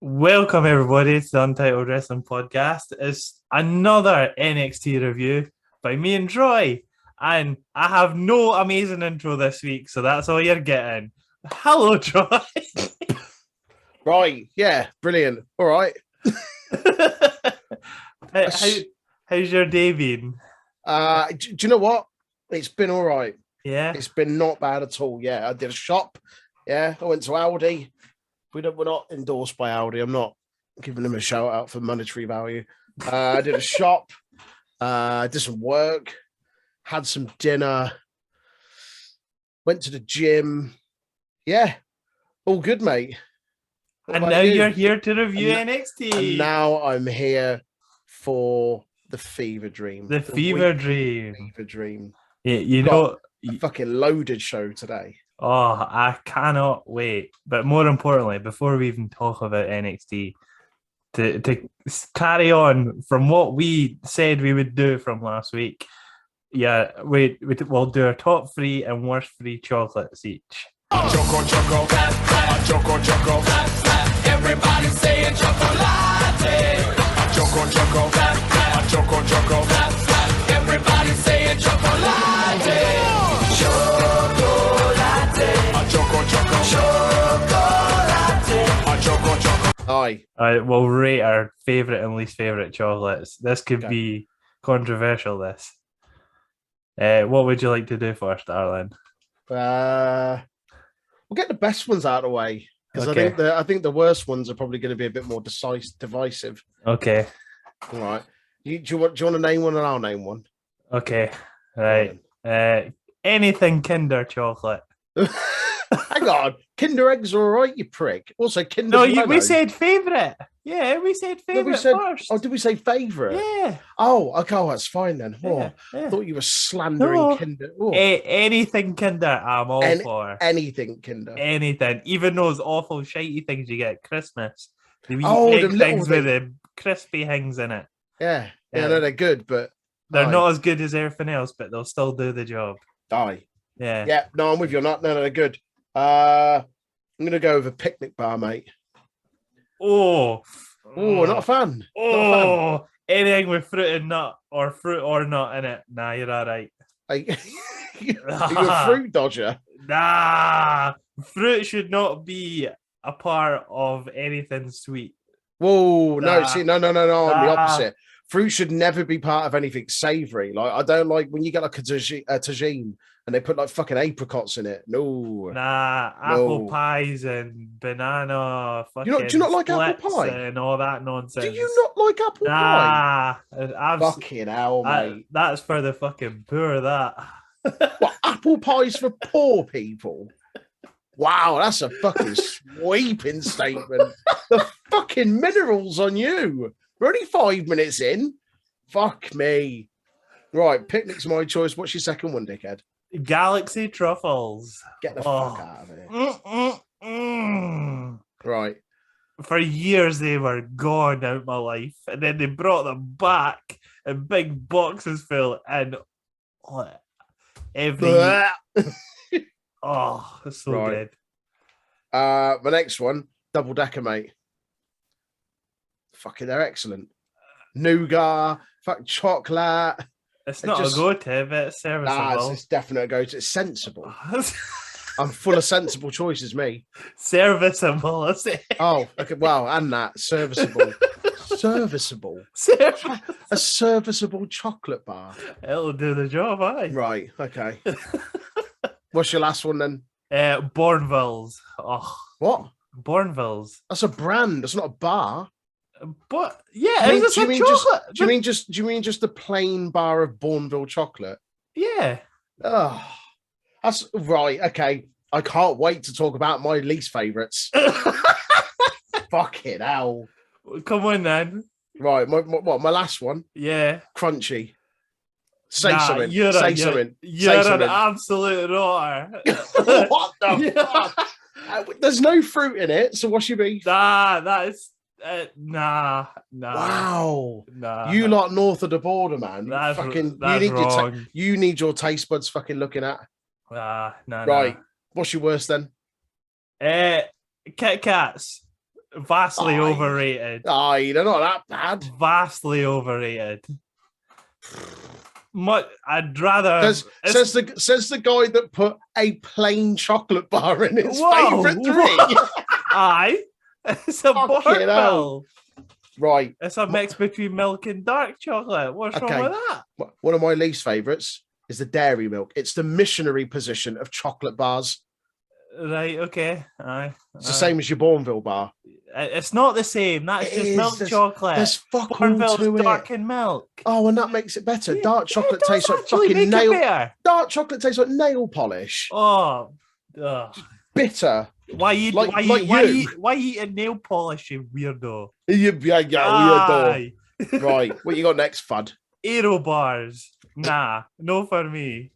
Welcome everybody to the Untitled Wrestling Podcast. It's another NXT review by me and Troy. And I have no amazing intro this week, so that's all you're getting. Hello, Troy. Right, yeah, brilliant. All right. How's your day been? Do you know what? It's been all right. Yeah. It's been not bad at all. Yeah, I did a shop. Yeah, I went to Aldi. We're not endorsed by Aldi. I'm not giving them a shout out for monetary value. I did a shop. Did some work. Had some dinner. Went to the gym. Yeah, all good, mate. And now you're here to review NXT. And now I'm here for the fever dream. The fever dream. Fever dream. Yeah, you know, a fucking loaded show today. Oh, I cannot wait. But more importantly, before we even talk about NXT, to carry on from what we said we would do from last week, yeah, we'll do our top 3 and worst 3 chocolates each. Choco, choco, choco, choco, everybody saying chocolate. Choco, choco, choco, choco, everybody saying chocolate. Aye. We'll rate our favourite and least favourite chocolates. This could be controversial, this. What would you like to do first, Aaran? We'll get the best ones out of the way. Because I think the worst ones are probably going to be a bit more divisive. Okay. All right. Do you want to name one and I'll name one? Okay. Right. Anything Kinder chocolate. Hang on. Kinder eggs are all right, you prick. Also, Kinder. No, we said favourite. Yeah, we said favourite first. Oh, did we say favourite? Yeah. Oh, okay. Oh, that's fine then. Yeah. I thought you were slandering Kinder. Anything Kinder, I'm all for. Anything Kinder. Anything. Even those awful shitey things you get at Christmas. The big things with the crispy things in it. Yeah. Yeah, no, they're good, but they're not as good as everything else, but they'll still do the job. Aye. Yeah. Yeah, no, I'm with you. No, they're good. I'm gonna go with a picnic bar, mate. Oh, not a fan. Oh, anything with fruit or nut in it. Nah, you're all right. Are you a fruit dodger? Nah, fruit should not be a part of anything sweet. Whoa, no, see, no, I'm the opposite. Fruit should never be part of anything savory. Like, I don't like when you get like a tagine and they put like fucking apricots in it. No. Nah, apple pies and banana fucking do you not like apple pie? And all that nonsense. Do you not like apple pie? Fucking hell, mate. That's for the fucking poor, that. What, apple pie's for poor people? Wow, that's a fucking sweeping statement. The fucking minerals on you. We're only 5 minutes in. Fuck me. Right, picnic's my choice. What's your second one, dickhead? Galaxy truffles. Get the fuck out of here. Right. For years they were gone out my life, and then they brought them back in big boxes full, and every it's so good. My next one, double decker, mate. Fucking, they're excellent. Nougat, fuck chocolate. It's not a go-to, but it's serviceable. Nah, it's definitely a go-to. It's sensible. I'm full of sensible choices, me. Serviceable, is it? Oh, okay. Well, and that serviceable. A serviceable chocolate bar. It'll do the job, aye. Right. Okay. What's your last one then? Bourneville's. Oh, what? Bourneville's. That's a brand. That's not a bar. But yeah, do you mean just the plain bar of Bourneville chocolate? Yeah. Oh, that's right. Okay, I can't wait to talk about my least favourites. Fucking hell! Come on then. Right, my last one? Yeah, crunchy. Say something. You're an absolute rotter. What the fuck? There's no fruit in it, so what's your beef? That is. Nah. Wow. Nah. You lot north of the border, man. That's wrong. You need your taste buds fucking looking at. Nah. Right. What's your worst then? Kit Kats. Vastly Aye. overrated. Aye, they're not that bad. Vastly overrated. I'd rather. Says the guy that put a plain chocolate bar in his Whoa, favourite 3. Aye. It's a Fucking hell. barbell. Right. It's a mix between milk and dark chocolate. What's Okay. wrong with that? One of my least favourites is the dairy milk. It's the missionary position of chocolate bars. Right, okay. Aye. It's the same as your Bourneville bar. It's not the same. That's It just is. milk chocolate. There's fuck all Bourneville's to dark it. and milk. Oh, and that makes it better. Yeah, Dark chocolate it does tastes like actually fucking make it nail. better. Dark chocolate tastes like nail polish. Oh, ugh. Bitter. Why you eating nail polish, you weirdo? Yeah, weirdo. Aye. Right. What you got next, Fud? Aero bars. Nah, no for me.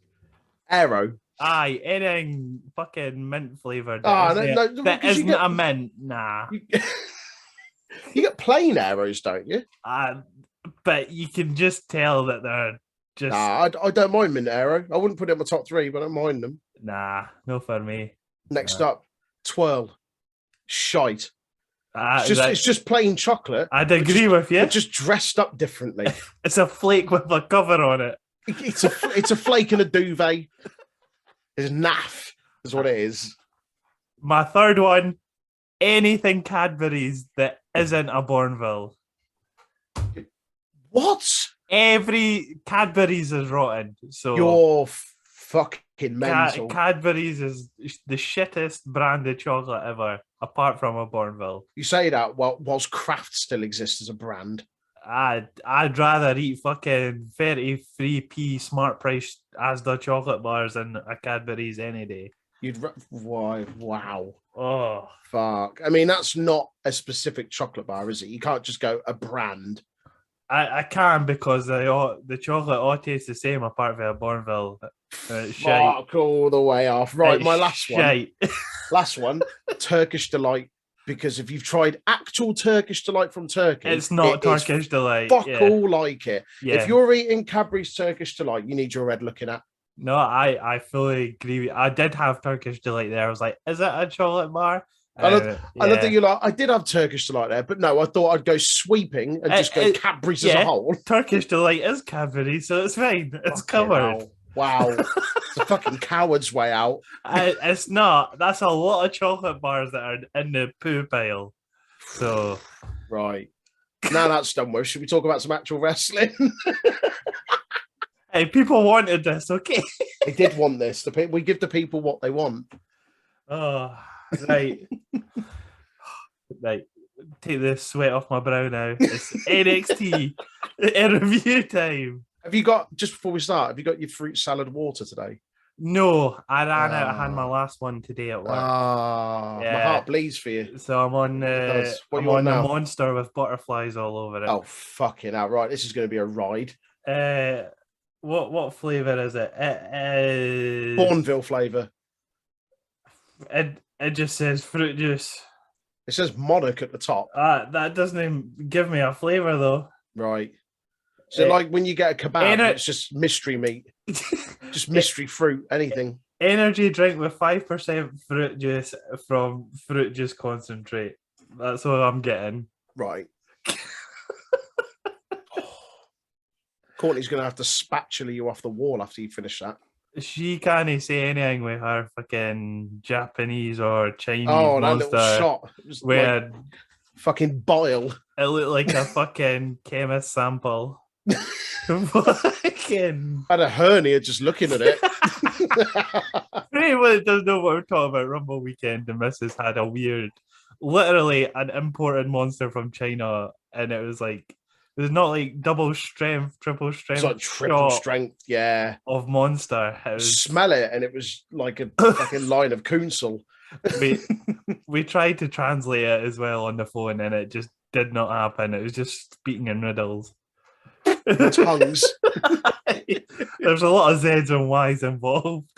Aero. Aye, anything fucking mint flavored. Ah, that because isn't a mint. Nah. You get plain arrows, don't you? But you can just tell that they're just Nah, I don't mind mint arrow. I wouldn't put it in my top 3, but I don't mind them. nah, no for me. Next up, twirl. Shite. It's just plain chocolate. I'd agree with you. But just dressed up differently. It's a flake with a cover on it. It's a flake and a duvet. It's naff, is what it is. My third one, anything Cadbury's that isn't a Bourneville. What? Every Cadbury's is rotten. So You're fucking mental. Cadbury's is the shittest branded chocolate ever, apart from a Bourneville. You say that whilst Kraft still exists as a brand. I'd rather eat fucking 33p smart price Asda chocolate bars than a Cadbury's any day. Why? Wow. Oh, Fuck. I mean, that's not a specific chocolate bar, is it? You can't just go a brand. I can because the chocolate all tastes the same apart from a Bourneville. Fuck all the way off. Right, my last one. Last one, Turkish Delight. Because if you've tried actual Turkish Delight from Turkey, it's not Turkish Delight. Fuck all like it. Yeah. If you're eating Cadbury's Turkish Delight, you need your head looking at. No, I fully agree with you. I did have Turkish Delight there. I was like, is it a chocolate bar? I don't think you're like, I did have Turkish Delight there, but no, I thought I'd go sweeping and just go Cadbury's as a whole. Turkish Delight is Cadbury, so it's fine. It's covered. Wow. It's a fucking coward's way out. It's not. That's a lot of chocolate bars that are in the poo pile. So, right. Now that's done with. Should we talk about some actual wrestling? Hey, people wanted this, okay? They did want this. We give the people what they want. Oh, right. Right. Take the sweat off my brow now. It's NXT in review time. Have you got, just before we start, have you got your fruit salad water today? No, I ran out. I had my last one today at work. My heart bleeds for you. So I'm on I'm on a monster with butterflies all over it. Oh, fucking hell. Right, this is going to be a ride. What flavour is it? Bourneville flavour. It just says fruit juice. It says Monarch at the top. That doesn't even give me a flavour though. Right. So like when you get a kebab, it's just mystery meat. Just mystery fruit, anything. Energy drink with 5% fruit juice from fruit juice concentrate. That's what I'm getting. Right. Courtney's going to have to spatula you off the wall after you finish that. She can't say anything with her fucking Japanese or Chinese that monster. little shot. Where like fucking bile. It looked like a fucking chemist sample. Fucking... I had a hernia just looking at it. For anyone that doesn't know what we're talking about, Rumble Weekend, the missus had a weird, literally an imported monster from China, and it was like, it was not like double strength, triple strength. It's like triple strength, yeah. Of monster. It was... Smell it, and it was like a fucking line of Kunsel. We tried to translate it as well on the phone, and it just did not happen. It was just speaking in riddles. Tongues. There's a lot of Z's and Y's involved.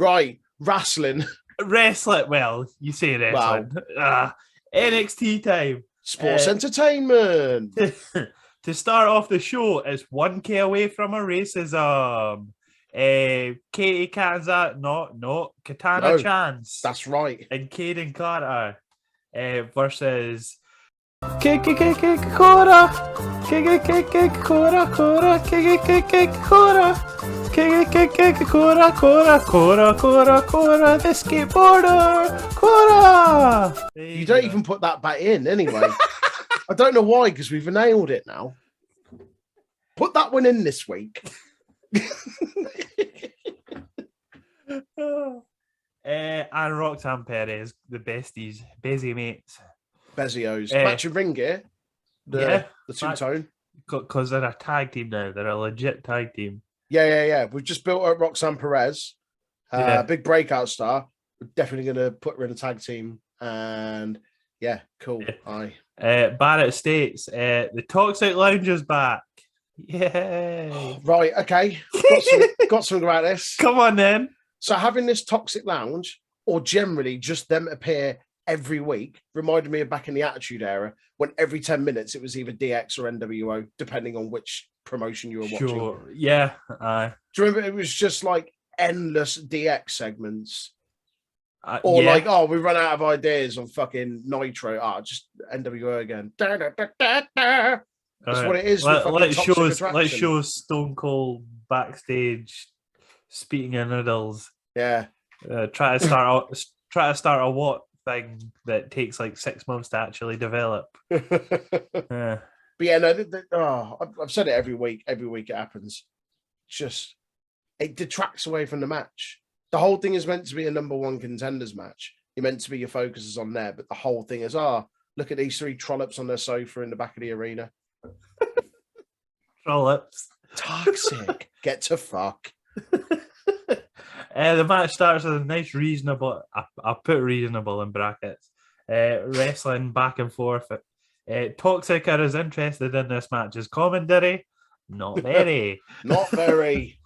Right, wrestling. Well, you say wrestling. Wow. NXT time. Sports entertainment. To start off the show, it's 1K away from a racism. Katie Katana Chance. That's right. And Caden Carter. versus Kora, the skateboarder, Kora. You don't even put that back in anyway. I don't know why, because we've nailed it now. Put that one in this week. And Roxanne Perez, the besties, busy mates. Bezios. Matching ring gear. The two-tone. Because they're a tag team now. They're a legit tag team. Yeah. We've just built up Roxanne Perez. Big breakout star. We're definitely going to put her in a tag team. And yeah, cool. Yeah. Barrett states, the Toxic Lounge is back. Yay. Right, okay. Got something about this. Come on then. So having this Toxic Lounge, or generally just them appear every week, reminded me of back in the Attitude Era, when every 10 minutes it was either DX or NWO, depending on which promotion you were watching. Sure. Yeah. Do you remember it was just like endless DX segments? Or yeah. like, we run out of ideas on fucking Nitro. Just NWO again. That's what it is. Let's show Stone Cold backstage speaking in riddles. Yeah. Try to start a what thing that takes like 6 months to actually develop. But yeah, no. I've said it every week. Every week it happens. Just it detracts away from the match. The whole thing is meant to be a number one contenders match. You're meant to be your focus is on there, but the whole thing is, look at these three trollops on their sofa in the back of the arena. Trollops. Toxic. Get to fuck. The match starts with a nice reasonable, I put reasonable in brackets, wrestling back and forth. Toxic are as interested in this match as commentary. Not very. Not very.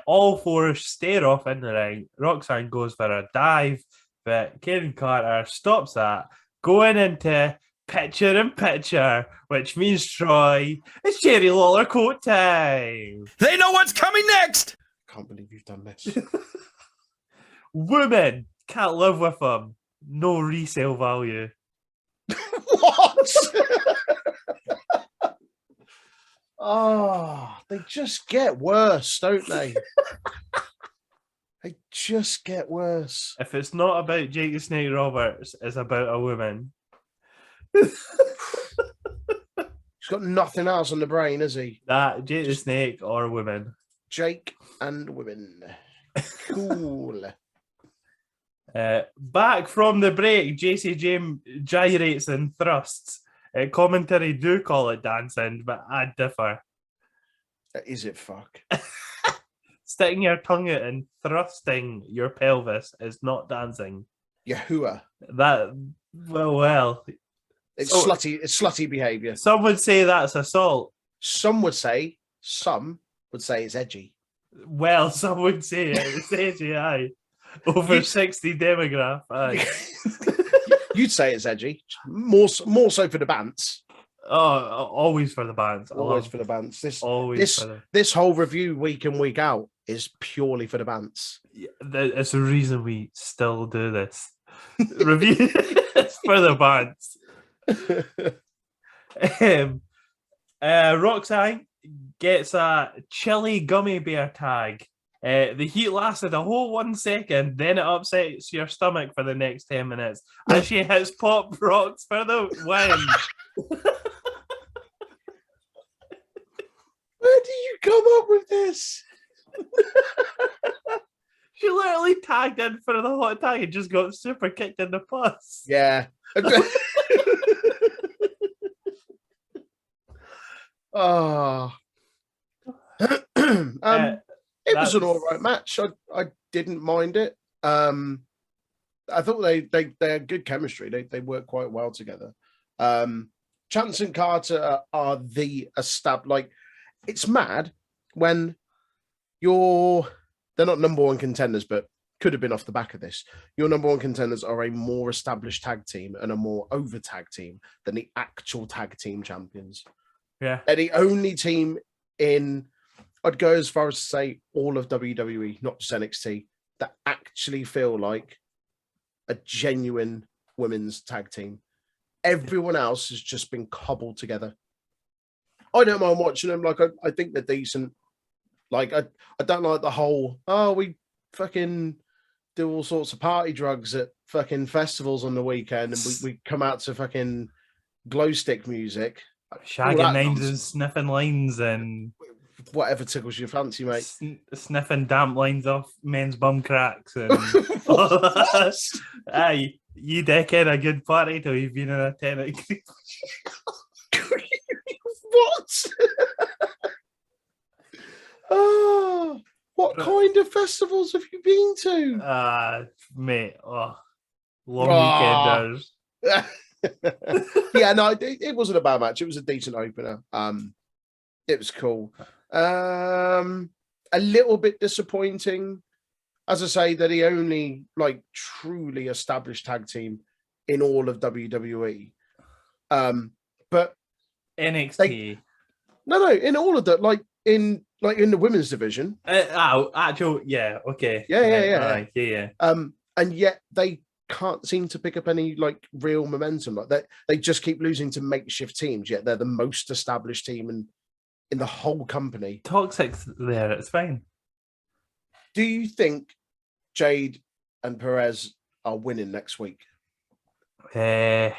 All four stare off in the ring. Roxanne goes for a dive, but Karen Carter stops that, going into picture-in-picture, which means, Troy, it's Jerry Lawler coat time. They know what's coming next. I can't believe you've done this. Women can't live with them. No resale value. What? They just get worse, don't they? They just get worse. If it's not about Jake the Snake Roberts, it's about a woman. He's got nothing else on the brain, has he? That Jake the Snake or women. Jake and women. Cool. Back from the break, JC James gyrates and thrusts. Commentary do call it dancing, but I differ. Is it fuck? Sticking your tongue out and thrusting your pelvis is not dancing. Yahuwah. That well. It's slutty behaviour. Some would say that's assault. Some would say it's edgy. Well, some would say it's edgy, aye. Over 60 demograph, aye. You'd say it's edgy. More so for the bands. Oh, always for the bands. Always for the bands. This whole review week in, week out is purely for the bands. Yeah, it's the reason we still do this. Review it's for the bands. Roxanne gets a chili gummy bear tag. The heat lasted a whole 1 second, then it upsets your stomach for the next 10 minutes. And she hits Pop Rocks for the win. Where do you come up with this? She literally tagged in for the hot tag and just got super kicked in the puss. Yeah. Oh. It was an all right match. I didn't mind it. I thought they had good chemistry. They work quite well together. Chance and Carter are the established. Like, it's mad when they're not number one contenders, but could have been off the back of this. Your number one contenders are a more established tag team and a more over tag team than the actual tag team champions. Yeah, they're the only team in. I'd go as far as to say all of WWE, not just NXT, that actually feel like a genuine women's tag team. Everyone else has just been cobbled together. I don't mind watching them. Like, I think they're decent. Like, I don't like the whole, we fucking do all sorts of party drugs at fucking festivals on the weekend and we come out to fucking glow stick music. Shagging names and sniffing lines and whatever tickles your fancy, mate. Sniffing damp lines off men's bum cracks and aye, you dickhead, a good party till you've been in a tenant. What? What kind of festivals have you been to? Mate, long weekenders. Yeah, no, it wasn't a bad match. It was a decent opener. It was cool. A little bit disappointing, as I say, that he only like truly established tag team in all of WWE. But NXT. No, in all of that, like in the women's division. Actual, yeah, okay. Yeah. And yet they can't seem to pick up any like real momentum. Like that, they just keep losing to makeshift teams. Yet they're the most established team in the whole company. Toxic's there. It's fine. Do you think Jade and Perez are winning next week? I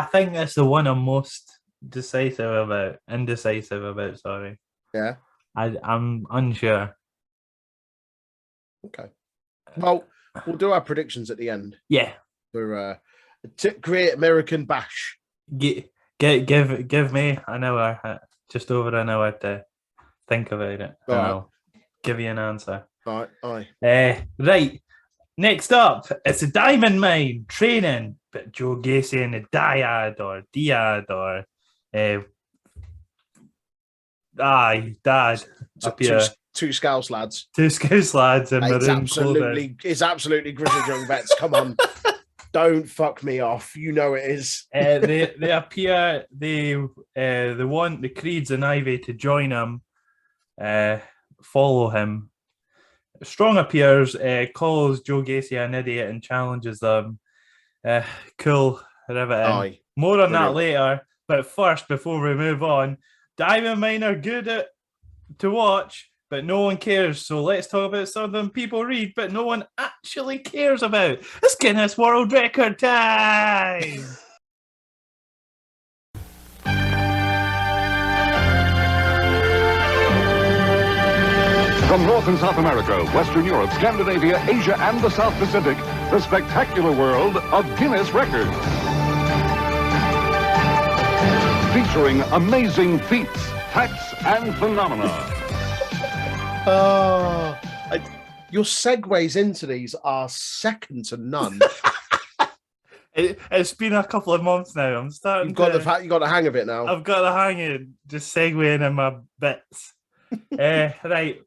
think that's the one I'm most indecisive about. Sorry. Yeah. I'm unsure. Okay. Well, we'll do our predictions at the end. Yeah. For Great American Bash. Give me an hour, just over an hour to think about it. And I'll give you an answer. All right. Right. Next up, it's a diamond mine training, but Joe Gacy and the Dyad or Dad up here. Two Scouse lads. Two Scouse lads in maroon clothing. It's absolutely grizzled young vets. Come on. Don't fuck me off. You know it is. They appear. They want the Creeds and Ivy to join him. Follow him. Strong appears, calls Joe Gacy an idiot and challenges them. Cool, riveting. More on that later. But first, before we move on, Diamond Mine are good to watch, but no one cares. So let's talk about something people read, but no one actually cares about. It's Guinness World Record time! From North and South America, Western Europe, Scandinavia, Asia, and the South Pacific, the spectacular world of Guinness Records. Featuring amazing feats, facts, and phenomena. Your segues into these are second to none. It's been a couple of months now. I'm starting. You got the hang of it now. I've got the hang of just segueing in my bits. Right.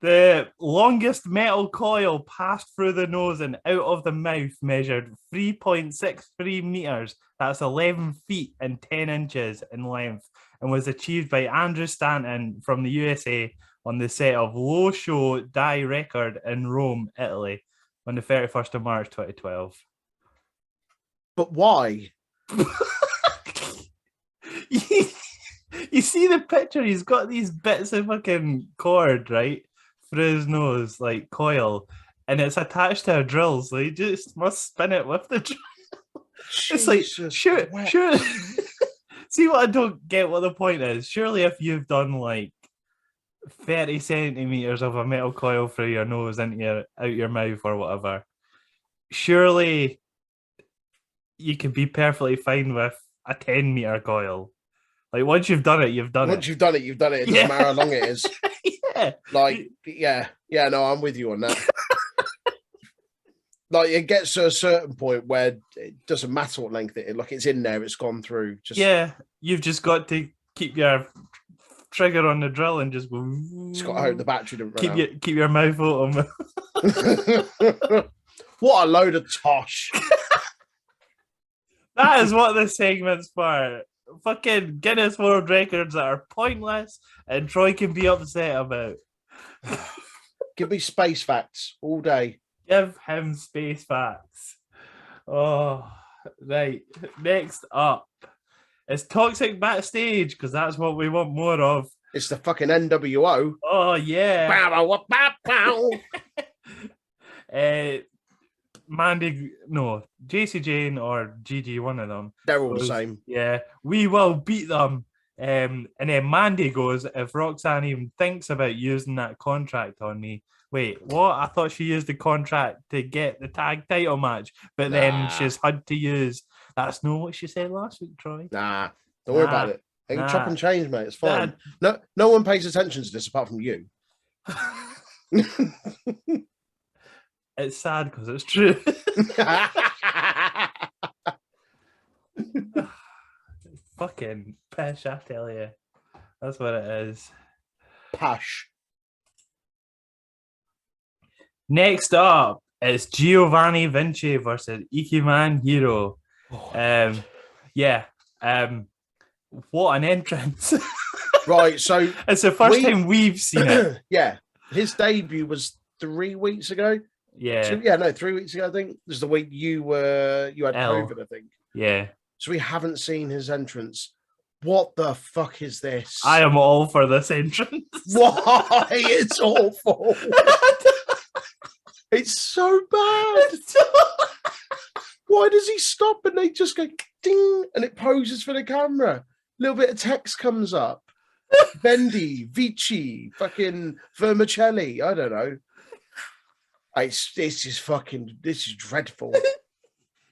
The longest metal coil passed through the nose and out of the mouth measured 3.63 meters. That's 11 feet and 10 inches in length, and was achieved by Andrew Stanton from the USA on the set of Low Show Die Record in Rome, Italy, on the 31st of March 2012. But why? You see the picture? He's got these bits of fucking cord, right, through his nose, like coil, and it's attached to a drill, so he just must spin it with the drill. It's like, sure. See what I don't get what the point is? Surely if you've done like 30 centimeters of a metal coil through your nose into out your mouth or whatever, surely you can be perfectly fine with a 10-meter coil. Like, once you've done it, you've done it. Once you've done it, you've done it. It doesn't matter how long it is. Yeah. Like, yeah, no, I'm with you on that. Like, it gets to a certain point where it doesn't matter what length it is. Like, it's in there, it's gone through. Yeah, you've just got to keep your trigger on the drill and just go. Just got to hope the battery doesn't run out. Keep your mouth open. What a load of tosh. That is what this segment's for. Fucking Guinness World Records that are pointless and Troy can be upset about. Give me space facts all day. Give him space facts. Oh, right. Next up is Toxic Backstage, because that's what we want more of. It's the fucking NWO. Oh, yeah. Bow, bow, bow. JC Jane or Gigi, one of them. They're all the same. Yeah, we will beat them. And then Mandy goes, if Roxanne even thinks about using that contract on me. Wait, what? I thought she used the contract to get the tag title match, but then she's had to use. That's not what she said last week, Troy. Nah, don't worry about it. They can chop and change, mate. It's fine. No one pays attention to this apart from you. It's sad because it's true. Fucking pish, I tell you. That's what it is. Pash. Next up, it's Giovanni Vinci versus Ikeman Hiro. What an entrance. Right, so it's the first time we've seen it. Yeah. His debut was 3 weeks ago. Yeah. 3 weeks ago, I think. This is the week you had COVID, I think. Yeah. So we haven't seen his entrance. What the fuck is this? I am all for this entrance. Why? It's awful. It's so bad. Why does he stop and they just go ding and it poses for the camera? A little bit of text comes up. Bendy, Vici, fucking Vermicelli. I don't know. This is dreadful.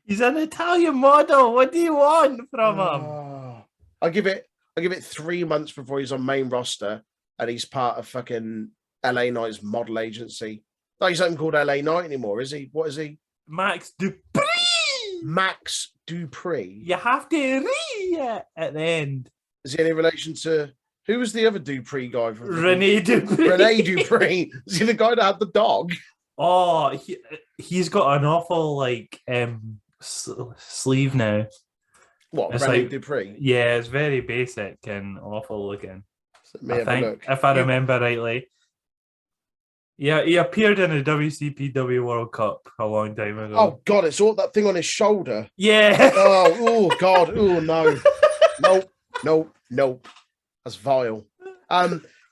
He's an Italian model. What do you want from him? I give it 3 months before he's on main roster and he's part of fucking LA Knight's model agency. No, he's not even called LA Knight anymore, is he? What is he? Max Dupree. Max Dupree. You have to re at the end. Is he any relation to who was the other Dupree guy from Rene Dupree? Rene Dupree. Is he the guy that had the dog? Oh, he's got an awful sleeve now. What, it's Rene Dupree? Yeah, it's very basic and awful looking. I think, if I remember rightly. Yeah, he appeared in a WCPW World Cup a long time ago. Oh God, it's all that thing on his shoulder. Yeah. Oh God. Oh no. Nope. That's vile.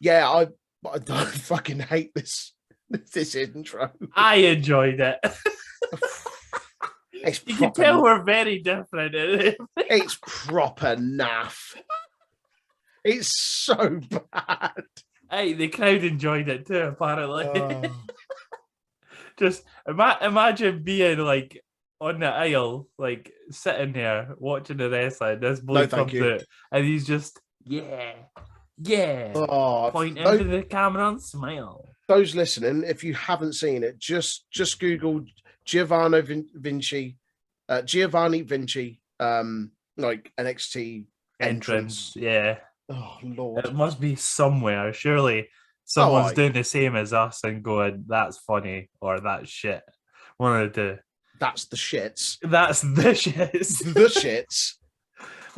Yeah, I fucking hate this intro. I enjoyed it. You can tell we're very different. It's proper naff. It's so bad. Hey, the crowd enjoyed it too, apparently. Just imagine being like on the aisle, like sitting there watching the wrestling. This boy comes out, and he's just pointing into the camera and smile. Those listening, if you haven't seen it, just Google Giovanni Vinci, like NXT entrance. Yeah. Oh Lord! It must be somewhere. Surely someone's doing the same as us and going, "That's funny" or "That's shit." One of the two. That's the shits. That's the shits. The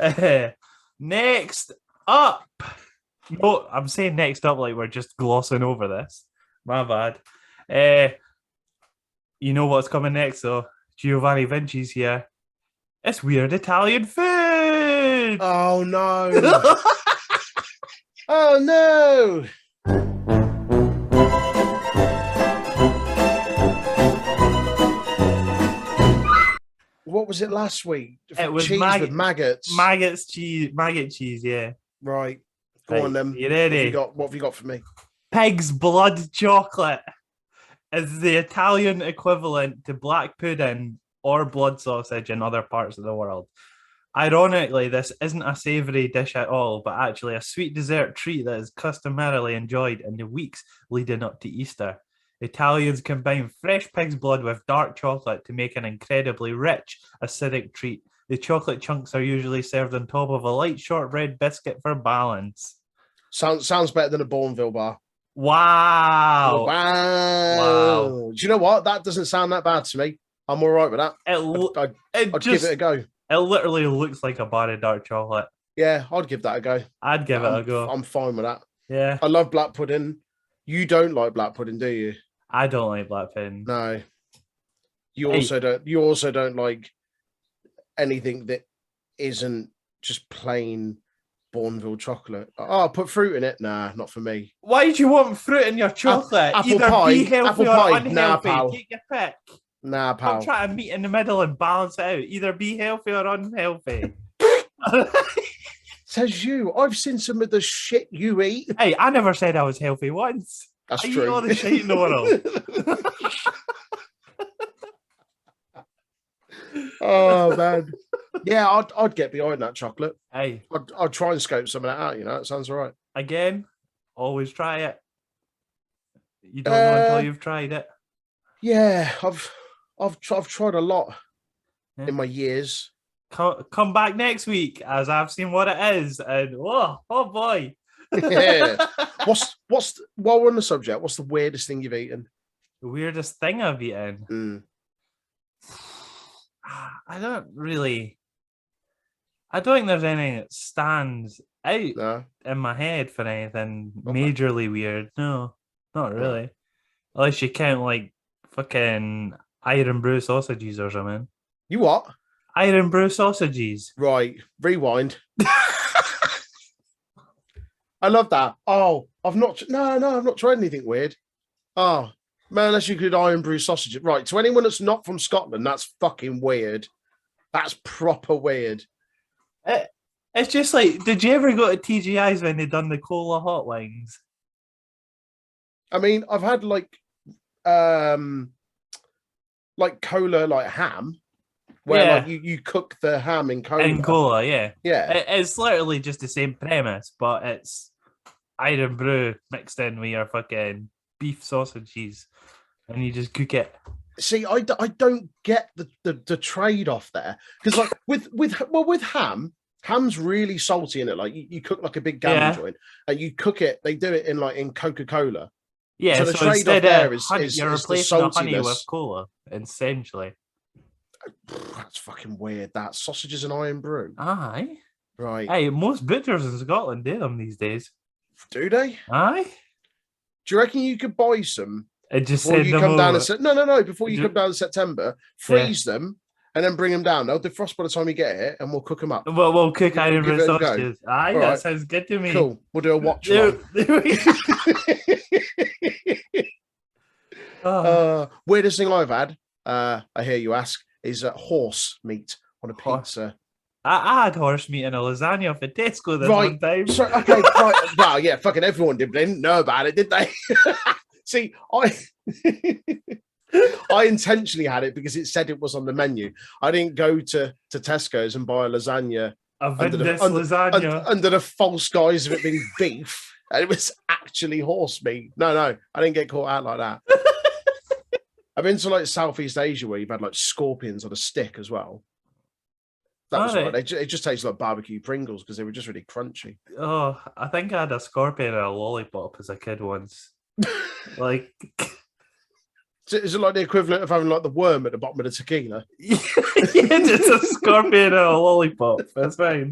shits. Next up. No, I'm saying next up like we're just glossing over this. My bad. You know what's coming next, though? Giovanni Vinci's here. It's weird Italian food. Oh no. Oh no! What was it last week? It was cheese with maggots. Maggot cheese, yeah. Right. Go on then. You ready? What have you got for me? Pig's blood chocolate is the Italian equivalent to black pudding or blood sausage in other parts of the world. Ironically, this isn't a savoury dish at all, but actually a sweet dessert treat that is customarily enjoyed in the weeks leading up to Easter. Italians combine fresh pig's blood with dark chocolate to make an incredibly rich, acidic treat. The chocolate chunks are usually served on top of a light shortbread biscuit for balance. Sounds better than a Bourneville bar. Wow. Wow. Do you know what? That doesn't sound that bad to me. I'm all right with that. I'd give it a go. It literally looks like a bar of dark chocolate. Yeah, I'd give that a go. I'd give it a go. I'm fine with that. Yeah. I love black pudding. You don't like black pudding, do you? I don't like black pudding. No. You Hey. also don't. You also don't like anything that isn't just plain Bourneville chocolate. Oh, put fruit in it. Nah, not for me. Why do you want fruit in your chocolate? apple Either pie. be healthy Apple or pie. unhealthy. Nah, pal. Take your pick. Nah, pal. I'm trying to meet in the middle and balance it out. Either be healthy or unhealthy. Says you. I've seen some of the shit you eat. Hey, I never said I was healthy once. That's I eat true. all the shit in the world. Oh man. Yeah, I'd get behind that chocolate. Hey, I'd try and scope some of that out. You know, it sounds all right. again, always try it. You don't know until you've tried it. Yeah, I've tried a lot Yeah. in my years. Come back next week as I've seen what it is, and oh boy. Yeah. While we're on the subject, what's the weirdest thing you've eaten? The weirdest thing I've eaten. Mm. I don't think there's anything that stands out No. in my head for anything Okay. majorly weird. No, not really. Unless you count like fucking Irn Bru sausages or something. You what? Irn Bru sausages. Right. Rewind. I love that. Oh, I've not tried anything weird. Oh, man, unless you could Irn Bru sausage. Right. To anyone that's not from Scotland, that's fucking weird. That's proper weird. It's just like, did you ever go to TGI's when they done the cola hot wings? I mean, I've had like cola, like ham, where Yeah. like you cook the ham in cola. In cola, yeah. Yeah. It's literally just the same premise, but it's Irn Bru mixed in with your fucking beef sausages, and you just cook it. See, I don't get the trade off there, because like with ham's really salty in it. Like you cook like a big gammon joint, and you cook it. They do it in Coca-Cola. Yeah, So the trade-off instead there of is- honey, is you're the replacing the honey saltiness. with cola, essentially. That's fucking weird. That sausages and Irn Bru, Aye. right? Hey, most butchers in Scotland do them these days. Do they? Aye. Do you reckon you could buy some It just before said you them come down? over. No. Before you Ju- come down in September, freeze them and then bring them down. They'll defrost by the time you get it, and we'll cook them up. Well, we'll cook Give Irn Bru it a go. sausages. Aye, All that right. sounds good to me. Cool. We'll do a watch. There- along. there we Oh. Weirdest thing I've had, I hear you ask, is horse meat on a Horse- pizza. I had horse meat in a lasagna for Tesco this Right. one time. So okay, right. Well, yeah, fucking everyone did, but they didn't know about it, did they? See, I intentionally had it because it said it was on the menu. I didn't go to Tesco's and buy a lasagna A under the- Vindus under- lasagna. under the false guise of it being beef, and it was actually horse meat. No, I didn't get caught out like that. I've been to like Southeast Asia where you've had like scorpions on a stick as well. That was Alright. right. It just tastes like barbecue Pringles because they were just really crunchy. Oh, I think I had a scorpion and a lollipop as a kid once. Like, Is it like the equivalent of having like the worm at the bottom of the tequila? yeah, just a scorpion and a lollipop. That's fine.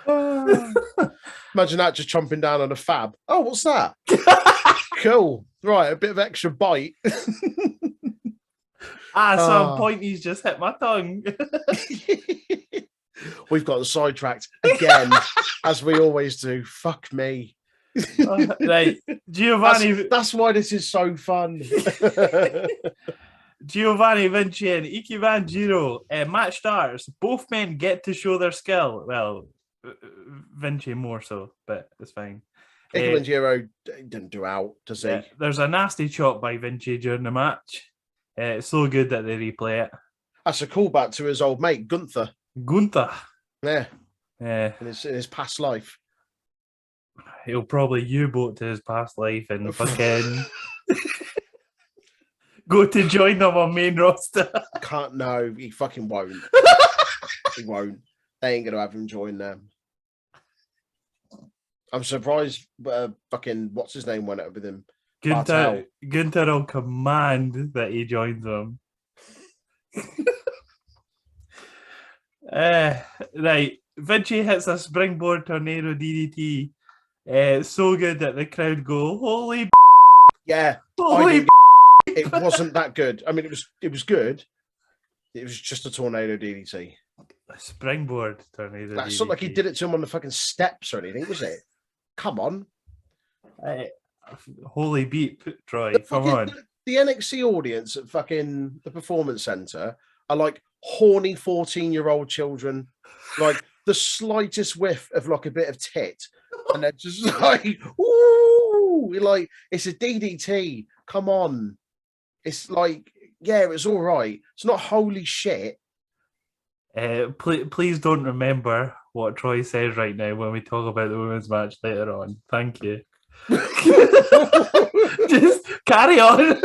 Imagine that just chomping down on a fab. Oh, what's that? Cool. Right, a bit of extra bite. Some pointies just hit my tongue. We've got sidetracked again, as we always do. Fuck me. Right, Giovanni That's why this is so fun. Giovanni Vinci and Iki Van Giro. Match starts. Both men get to show their skill. Well, Vinci more so, but it's fine. Giro didn't do out, does he? There's a nasty chop by Vinci during the match. It's so good that they replay it. That's a callback to his old mate, Gunther. Gunther. Yeah, Yeah, in his past life. he'll probably U-boat to his past life and fucking go to join them on main roster. No, he fucking won't. He won't. They ain't gonna have him join them. I'm surprised. Fucking what's his name went up with him. Bartel. Gunther will command that he joins them. Right, Vinci hits a springboard tornado DDT. So good that the crowd go, holy Yeah, Holy it wasn't that good. I mean, it was good. It was just a tornado DDT. a springboard tornado. It's not like he did it to him on the fucking steps or anything, was it? Come on. Holy beep, Troy. The Come fucking- on. The NXT audience at fucking the Performance Center are like horny 14-year-old children, like the slightest whiff of like a bit of tit, and they're just like, ooh, like it's a DDT. Come on, it's like, yeah, it was all right. It's not holy shit. Please don't remember what Troy says right now when we talk about the women's match later on. Thank you. Just carry on.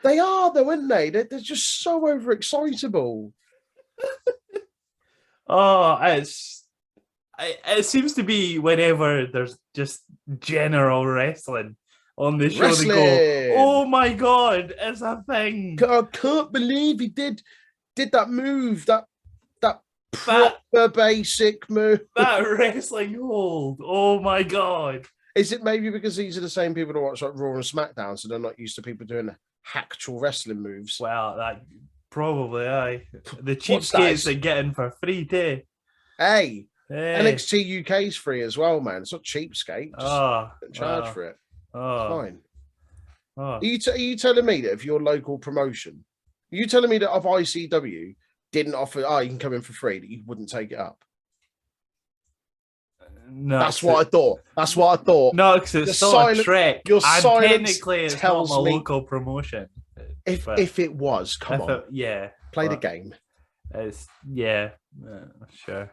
They are though, aren't they? They're just so overexcitable. Oh, it seems to be whenever there's just general wrestling on the show, they go, "Oh my god, it's a thing!" I can't believe he did that move, that proper basic move, that wrestling hold. Oh my god! Is it maybe because these are the same people who watch like Raw and SmackDown, so they're not used to people doing actual wrestling moves? Well, that probably the cheapskates they get in for free too. Hey. NXT UK's free as well, man. It's not cheapskate. Just charge for it. It's fine. Are you telling me that if your local promotion, are you telling me that if ICW didn't offer, you can come in for free, that you wouldn't take it up? No, that's what I thought. That's what I thought. No, because it's still a trick. Your silence technically it's not my local promotion. If it was, come on, play the game. It's sure.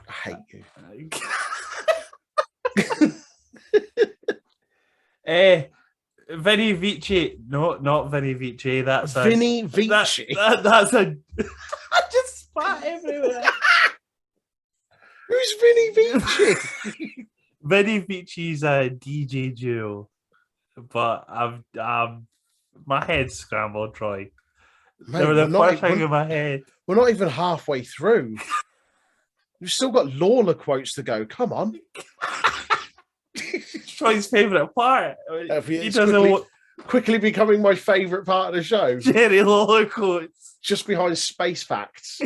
I hate you. Vinny Vici. No, not Vinny Vici. That's Vinny Vici. That's a. I just spat everywhere. Who's Vinny Vici? Vinny Vici's a DJ duo, but I've my head's scrambled, Troy. Mate, they were the first thing in my head. We're not even halfway through. We've still got Lawler quotes to go. Come on. Troy's favourite part. He quickly becoming my favourite part of the show. Jerry Lawler quotes. Just behind Space Facts.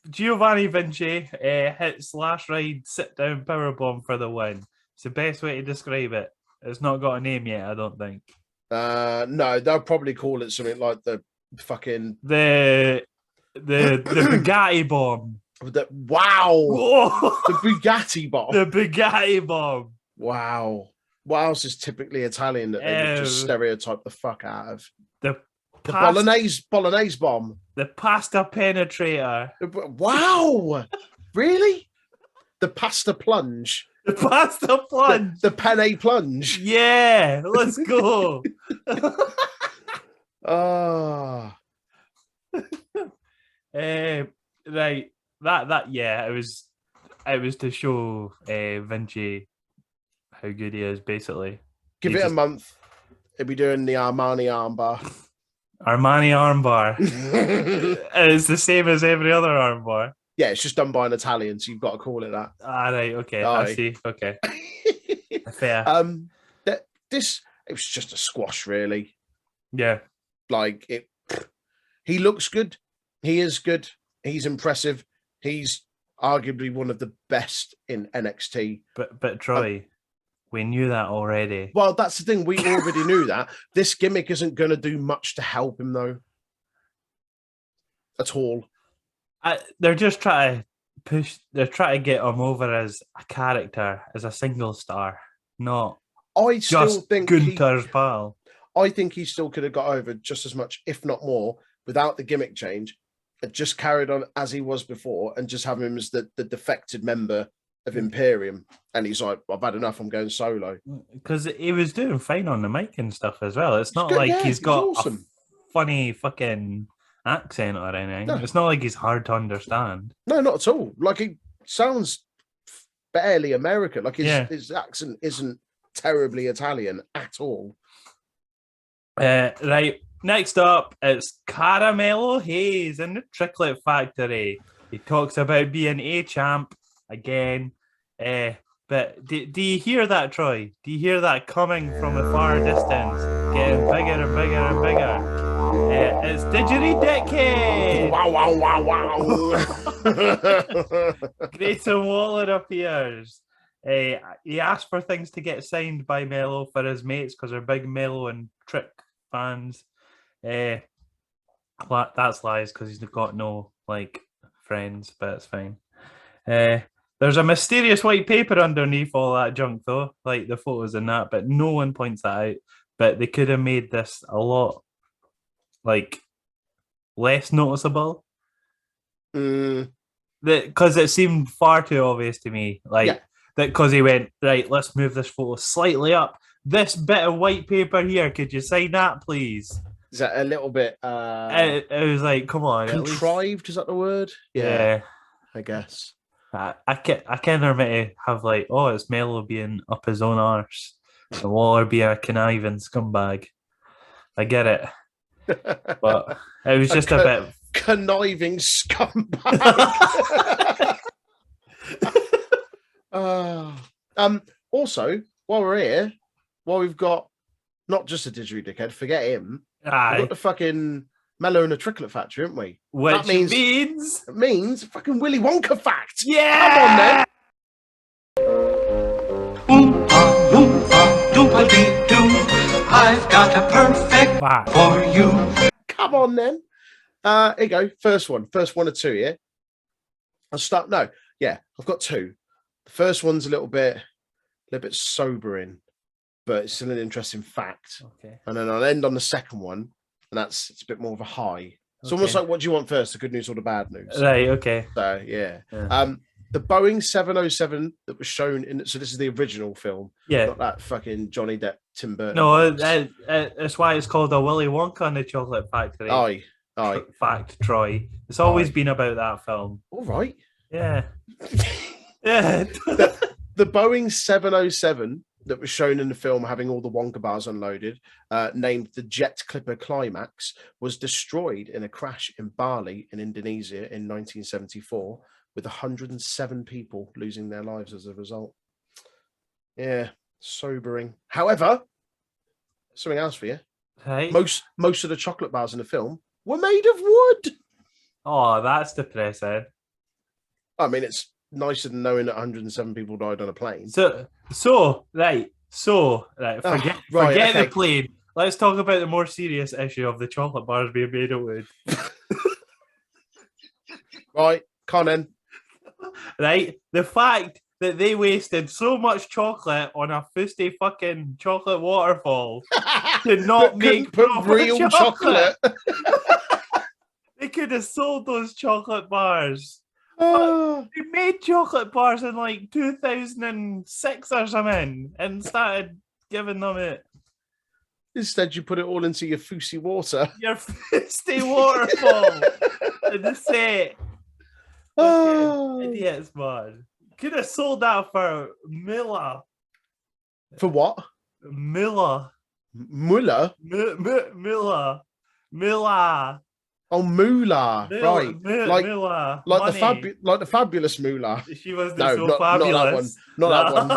Giovanni Vinci hits last ride sit-down powerbomb for the win. It's the best way to describe it. It's not got a name yet, I don't think. No, they'll probably call it something like the fucking... The Bugatti bomb. Wow! Whoa. The Bugatti bomb. The Bugatti bomb. Wow. What else is typically Italian that they would just stereotype the fuck out of? The bolognese bomb. The pasta penetrator. Wow! Really? The pasta plunge. The pasta plunge. The penne plunge. Yeah, let's go. Right. It was to show Vinci how good he is, basically. Give it a month. He'll be doing the Armani armbar. Armani armbar. It's the same as every other armbar. Yeah, it's just done by an Italian, so you've got to call it that. Right, okay. I see. Okay. Fair. It was just a squash, really. Yeah. He looks good. He is good. He's impressive. He's arguably one of the best in NXT. But Troy, we knew that already. Well, that's the thing. We already knew that. This gimmick isn't going to do much to help him, though. At all. They're just trying to push. They're trying to get him over as a character, as a single star, not I still just think Gunther's pal. I think he still could have got over just as much, if not more, without the gimmick change. And just carried on as he was before, and just have him as the defected member of Imperium. And he's like, I've had enough. I'm going solo. Because he was doing fine on the mic and stuff as well. It's not like he's got a funny fucking accent or anything. No. It's not like he's hard to understand. No, not at all. Like, he sounds barely American. Like his accent isn't terribly Italian at all. Right. Next up, it's Caramello Hayes in the Triclet Factory. He talks about being a champ again. But do you hear that, Troy? Do you hear that coming from a far distance? Getting bigger and bigger and bigger. It's Didgeridoo! Wow, wow, wow, wow. Grayson Waller appears. He asked for things to get signed by Mello for his mates because they're big Mello and Trick fans. That's lies because he's got no friends, but it's fine. There's a mysterious white paper underneath all that junk, though, like the photos and that, but no one points that out. But they could have made this a lot less noticeable. Because it seemed far too obvious to me. That because he went, right, let's move this photo slightly up. This bit of white paper here, could you sign that, please? Is that a little bit it was like, come on. Contrived, is that the word? Yeah. I guess. I kind of meant to have it's Mello being up his own arse and Waller being a conniving scumbag. I get it. But it was just a bit conniving scumbag. Also, while we're here, while we've got not just a didgeridoo dickhead, forget him. We've got the fucking Mellow in a Tricklet Factory, haven't we? Which it means fucking Willy Wonka fact. Yeah. Come on then. I've got a perfect fact for you. Come on then. Here you go. First one or two here. I'll start. No, yeah, I've got two. The first one's a little bit sobering, but it's still an interesting fact. Okay. And then I'll end on the second one, and it's a bit more of a high. It's almost like, what do you want first, the good news or the bad news? Right. Okay. So yeah. The Boeing 707 that was shown so this is the original film. Yeah. Not that fucking Johnny Depp, Tim Burton. No, that's why it's called a Willy Wonka and the Chocolate Factory. Aye. Fact, Troy. It's always been about that film. All right. Yeah. Yeah. The Boeing 707 that was shown in the film having all the Wonka bars unloaded, named the Jet Clipper Climax, was destroyed in a crash in Bali in Indonesia in 1974, with 107 people losing their lives as a result. Yeah, sobering. However, something else for you. Hey. Most of the chocolate bars in the film were made of wood. Oh, that's depressing. I mean, it's nicer than knowing that 107 people died on a plane. Forget the plane. Let's talk about the more serious issue of the chocolate bars being made of wood. Right, come on. Right, the fact that they wasted so much chocolate on a fusty fucking chocolate waterfall to not make real chocolate. They could have sold those chocolate bars. They made chocolate bars in 2006 or something and started giving them it. Instead, you put it all into your fousey water. Your fusty waterfall in the set. Idiots, man. Could have sold that for Miller. For what? Miller. Muller? Miller. Miller. Oh, Moolah, right? Moolah. Like the fabulous Moolah. She was not fabulous. Not that one.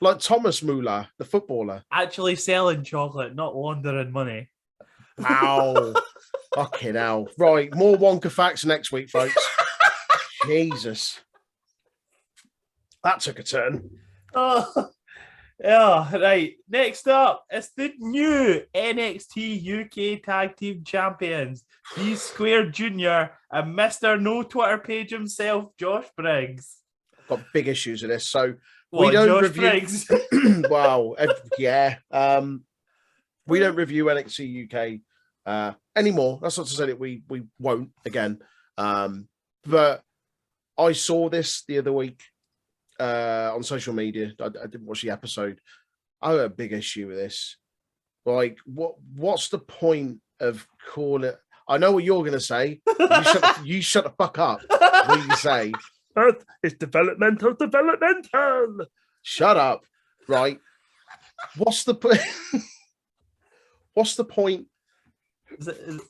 Like Thomas Moolah, the footballer. Actually selling chocolate, not laundering money. Wow. Fucking hell. Right, more Wonka facts next week, folks. Jesus. That took a turn. Oh, yeah, right. Next up, it's the new NXT UK Tag Team Champions, D Squared Jr. and Mr. No Twitter page himself, Josh Briggs. Got big issues with this. So we don't Josh review. Briggs? Wow. Yeah. We don't review NXT UK anymore. That's not to say that we won't again. But I saw this the other week on social media. I didn't watch the episode. I had a big issue with this. Like, what's the point of calling it? I know what you're going to say. You shut the fuck up. What do you say? Earth is developmental. Shut up. Right. What's the point? What's the point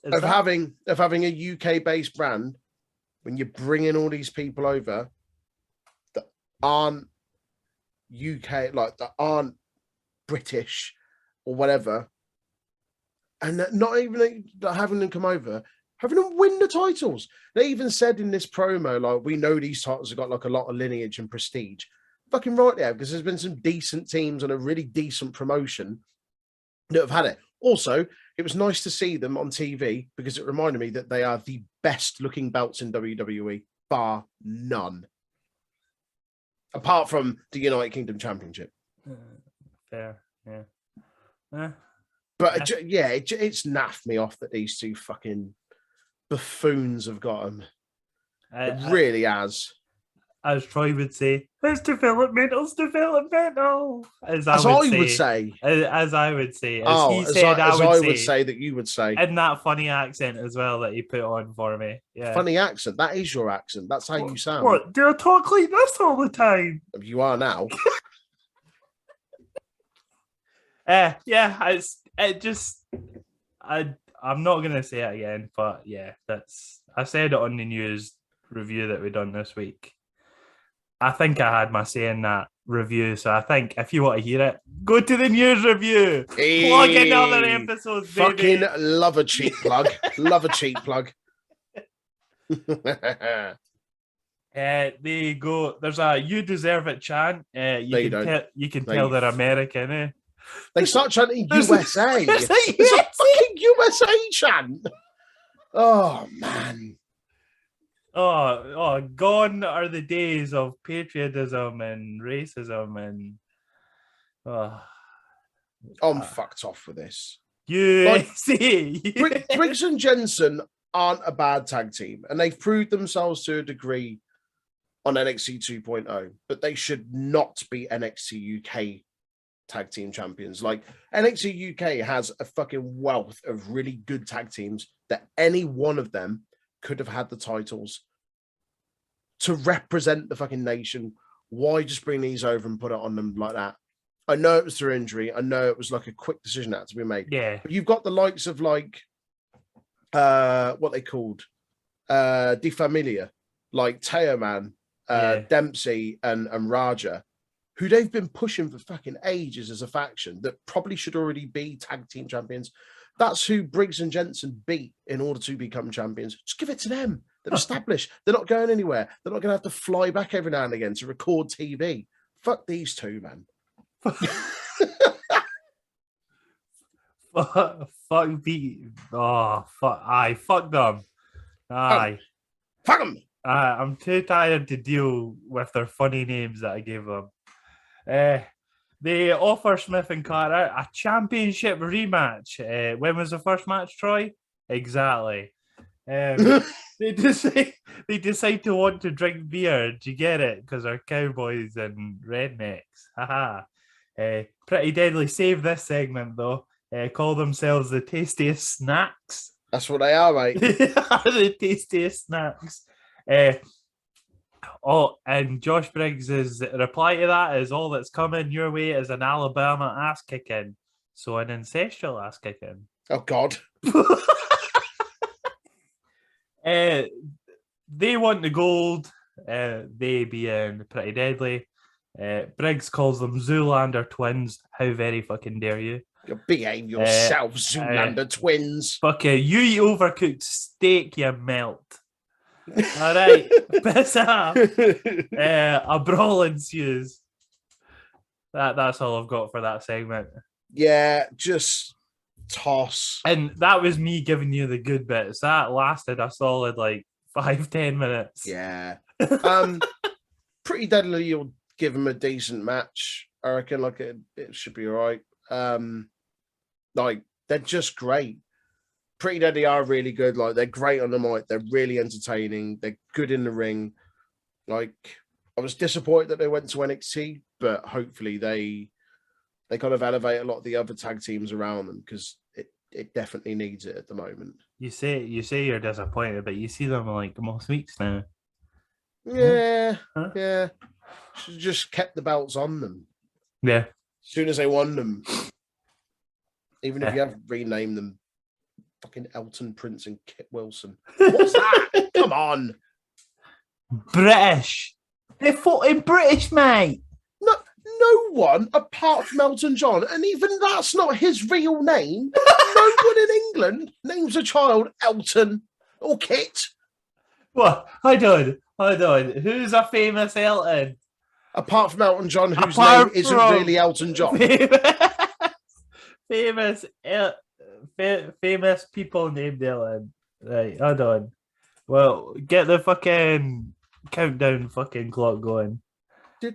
of having a UK based brand when you're bringing all these people over aren't UK, like that aren't British or whatever, and not even having them come over, having them win the titles. They even said in this promo, like, we know these titles have got like a lot of lineage and prestige. Fucking right there, because there's been some decent teams on a really decent promotion that have had it. Also, it was nice to see them on TV because it reminded me that they are the best looking belts in WWE, bar none. Apart from the United Kingdom Championship. Fair, yeah. But it's naffed me off that these two fucking buffoons have got them. It really has. As Troy would say, it's developmental. As I would say. As I would say. I would say that you would say. In that funny accent as well that he put on for me. Yeah. Funny accent. That is your accent. That's how you sound. What? Do I talk like this all the time? You are now. I'm not gonna say it again, but yeah, I said it on the news review that we done this week. I think I had my say in that review, so I think if you want to hear it, go to the news review. Hey, plug in other episodes, fucking baby. Love a cheap plug. Love a cheap plug. They go. There's a "You deserve it" chant. You can tell they're American. Eh? They start chanting USA. There's a fucking USA chant. Oh man. Oh, gone are the days of patriotism and racism and I'm fucked off with this. USA. Briggs and Jensen aren't a bad tag team, and they've proved themselves to a degree on NXT 2.0, but they should not be NXT UK tag team champions. Like, NXT UK has a fucking wealth of really good tag teams that any one of them could have had the titles to represent the fucking nation. Why just bring these over and put it on them like that? I know it was through injury. I know it was like a quick decision that had to be made. Yeah. But you've got the likes of like what they called De Familia, like Teo Man, Dempsey and Raja, who they've been pushing for fucking ages as a faction that probably should already be tag team champions. That's who Briggs and Jensen beat in order to become champions. Just give it to them. They're established. They're not going anywhere. They're not going to have to fly back every now and again to record TV. Fuck these two, man. Fuck the. Oh, fuck. Aye, fuck them. Aye. Fuck them. I'm too tired to deal with their funny names that I gave them. They offer Smith and Carter a championship rematch. When was the first match, Troy? Exactly. They decide to want to drink beer. Do you get it? Because they're cowboys and rednecks. Haha. Pretty Deadly save this segment though. Call themselves the tastiest snacks. That's what they are, mate. They are the tastiest snacks. And Josh Briggs' reply to that is, all that's coming your way is an Alabama ass kicking. So an ancestral ass kicking. Oh, God. They want the gold. They being Pretty Deadly. Briggs calls them Zoolander twins. How very fucking dare you? You behave yourself, Zoolander twins. Fuck you. You eat overcooked steak, you melt. All right, piss off. A brawl ensues. That's all I've got for that segment. Yeah, just toss. And that was me giving you the good bits. That lasted a solid 5-10 minutes. Yeah. Pretty Deadly, you'll give him a decent match. I reckon it should be all right. They're just great. Pretty Deadly are really good. They're great on the mic. They're really entertaining. They're good in the ring. I was disappointed that they went to NXT, but hopefully they kind of elevate a lot of the other tag teams around them, because it definitely needs it at the moment. You say you're disappointed, but you see them most weeks now. Yeah, yeah. Should have just kept the belts on them. Yeah. As soon as they won them. Even if you have renamed them fucking Elton Prince and Kit Wilson. What's that? Come on. British. They're fucking British, mate. No one apart from Elton John, and even that's not his real name. No one in England names a child Elton or Kit. What? Hold on. Who's a famous Elton? Apart from Elton John, whose Apart name isn't from- really Elton John. Famous people named Elton. Right, hold on. Well, get the fucking countdown fucking clock going. Boom.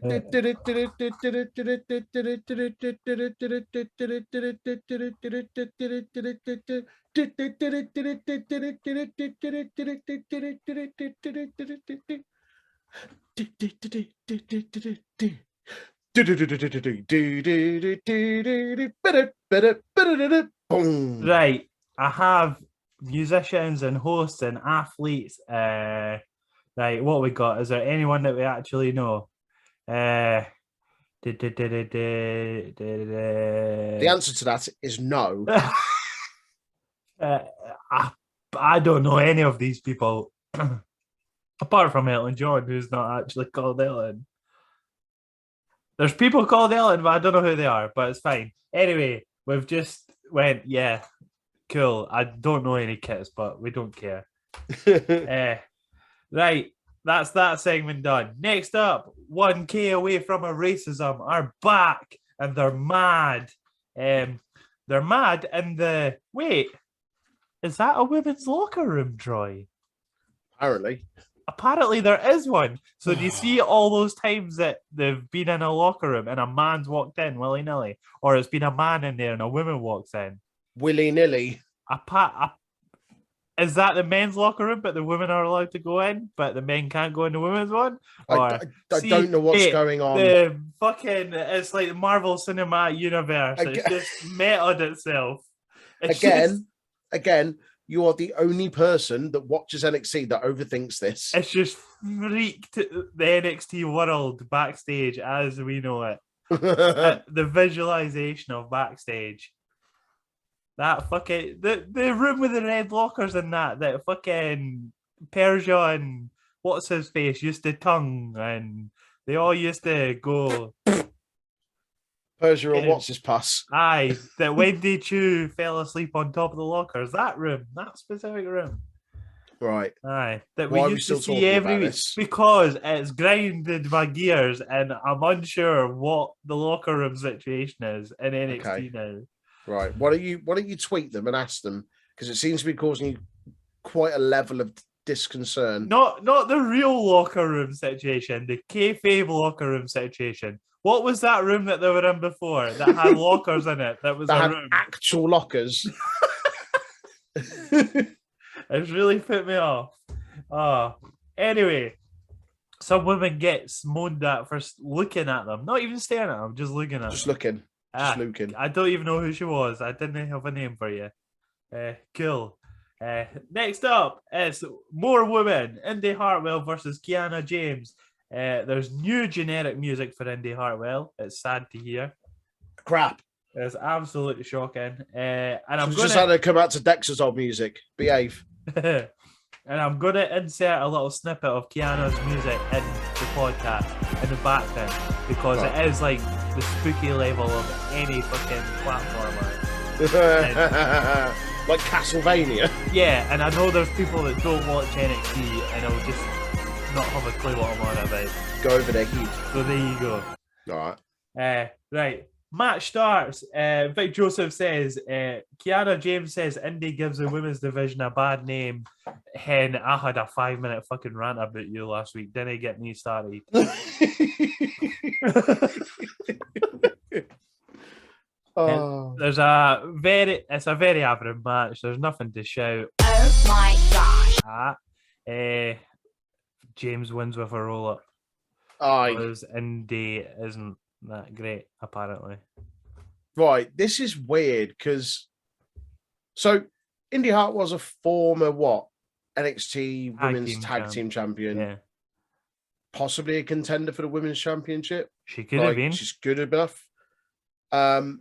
Right, I have musicians and hosts and athletes. Right, what we got? Is there anyone that we actually know? The answer to that is no. I don't know any of these people apart from Elton John, who's not actually called Elton. There's people called Elton, but I don't know who they are, but it's fine. Anyway, we've just went, yeah, cool. I don't know any kits, but we don't care. Right, that's that segment done. Next up, 1K away from a racism are back, and they're mad. They're mad, and wait, is that a women's locker room, Troy? Apparently there is one. So do you see all those times that they've been in a locker room and a man's walked in willy-nilly, or it's been a man in there and a woman walks in? Willy-nilly. Is that the men's locker room, but the women are allowed to go in, but the men can't go in the women's one? I don't know what's going on. It's like the Marvel Cinematic Universe. It's just metaed itself. Again, you are the only person that watches NXT that overthinks this. It's just freaked the NXT world backstage as we know it. The visualization of backstage. That fucking the room with the red lockers and that fucking Persia and what's his face used to tongue, and they all used to go Persia or what's his pass? Aye, that Wendy Chu fell asleep on top of the lockers. That specific room. Right. Aye. That Why we used to see every week because it's grinded my gears and I'm unsure what the locker room situation is in NXT now. Right. Why don't you tweet them and ask them? Because it seems to be causing you quite a level of disconcern. Not the real locker room situation, the kayfabe locker room situation. What was that room that they were in before that had lockers in it? That was a room. Actual lockers. It's really put me off. Anyway, some women get moaned at for looking at them. Not even staring at them, just looking at them. Just looking. I don't even know who she was. I didn't have a name for you. Cool. Next up is more women. Indy Hartwell versus Kiana James. There's new generic music for Indy Hartwell. It's sad to hear. Crap. It's absolutely shocking. And I'm just had to come out to Dexter's old music. Behave. And I'm going to insert a little snippet of Kiana's music in the podcast in the background because it is like the spooky level of any fucking platformer. Like Castlevania. Yeah, and I know there's people that don't watch NXT and I'll just not have a clue what I'm on about. Go over their head. So there you go. All right. Right. Match starts. Vic Joseph says, Kiana James says Indy gives the women's division a bad name. Hen, I had a 5-minute fucking rant about you last week. Didn't get me started. It's a very average match. There's nothing to shout. Oh my gosh. James wins with a roll up. Because Indy isn't that great, apparently. Right, this is weird because Indy Hart was a former NXT Women's Tag Team Champion. Yeah. Possibly a contender for the Women's Championship. She could have been. She's good enough. This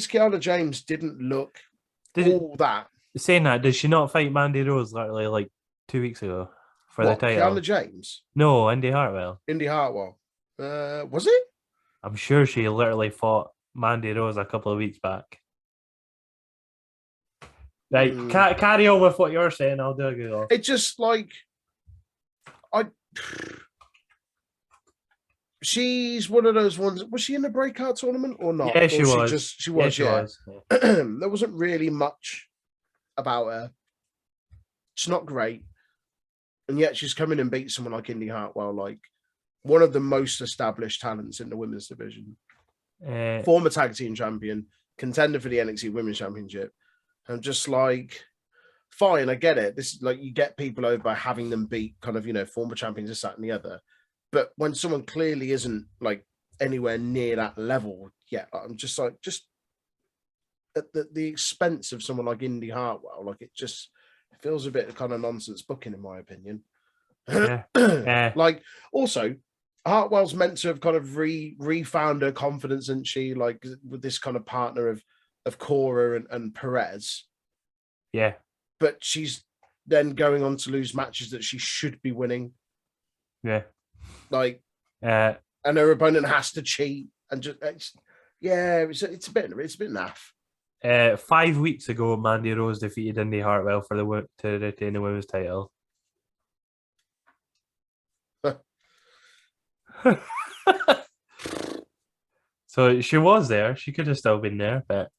Kiana James didn't look all that. Saying that, did she not fight Mandy Rose literally like 2 weeks ago? for the title. Kiana James? No, Indy Hartwell. Indy Hartwell. Was it? I'm sure she literally fought Mandy Rose a couple of weeks back. Right, carry on with what you're saying. I'll do a Google. It just like she's one of those ones. Was she in the breakout tournament or not? Yeah, she or was. She was. Yeah. There wasn't really much about her. It's not great, and yet she's come in and beat someone like Indy Hartwell, like one of the most established talents in the women's division. Former tag team champion, contender for the NXT Women's Championship. I'm just like, fine, I get it. This is like you get people over by having them beat kind of, former champions, this, that, and the other. But when someone clearly isn't like anywhere near that level yet, I'm just like, just at the expense of someone like Indy Hartwell, like it feels a bit of kind of nonsense booking, in my opinion. Yeah. Like, also, Hartwell's meant to have kind of refound her confidence, isn't she? Like with this kind of partner of Cora and Perez. Yeah. But she's then going on to lose matches that she should be winning. Yeah. Like, and her opponent has to cheat and just, it's a bit naff. 5 weeks ago, Mandy Rose defeated Indy Hartwell to retain the women's title. So she was there. She could have still been there, but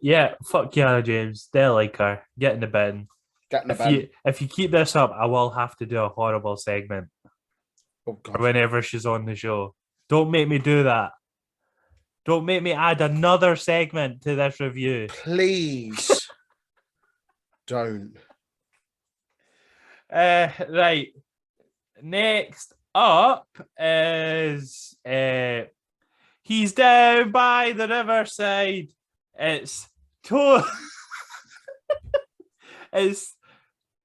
yeah, fuck Kiana James. They like her. Get in the bin. If you keep this up, I will have to do a horrible segment. Oh, God. Whenever she's on the show. Don't make me do that. Don't make me add another segment to this review. Please. Don't. Right. Next up is he's down by the riverside. It's it's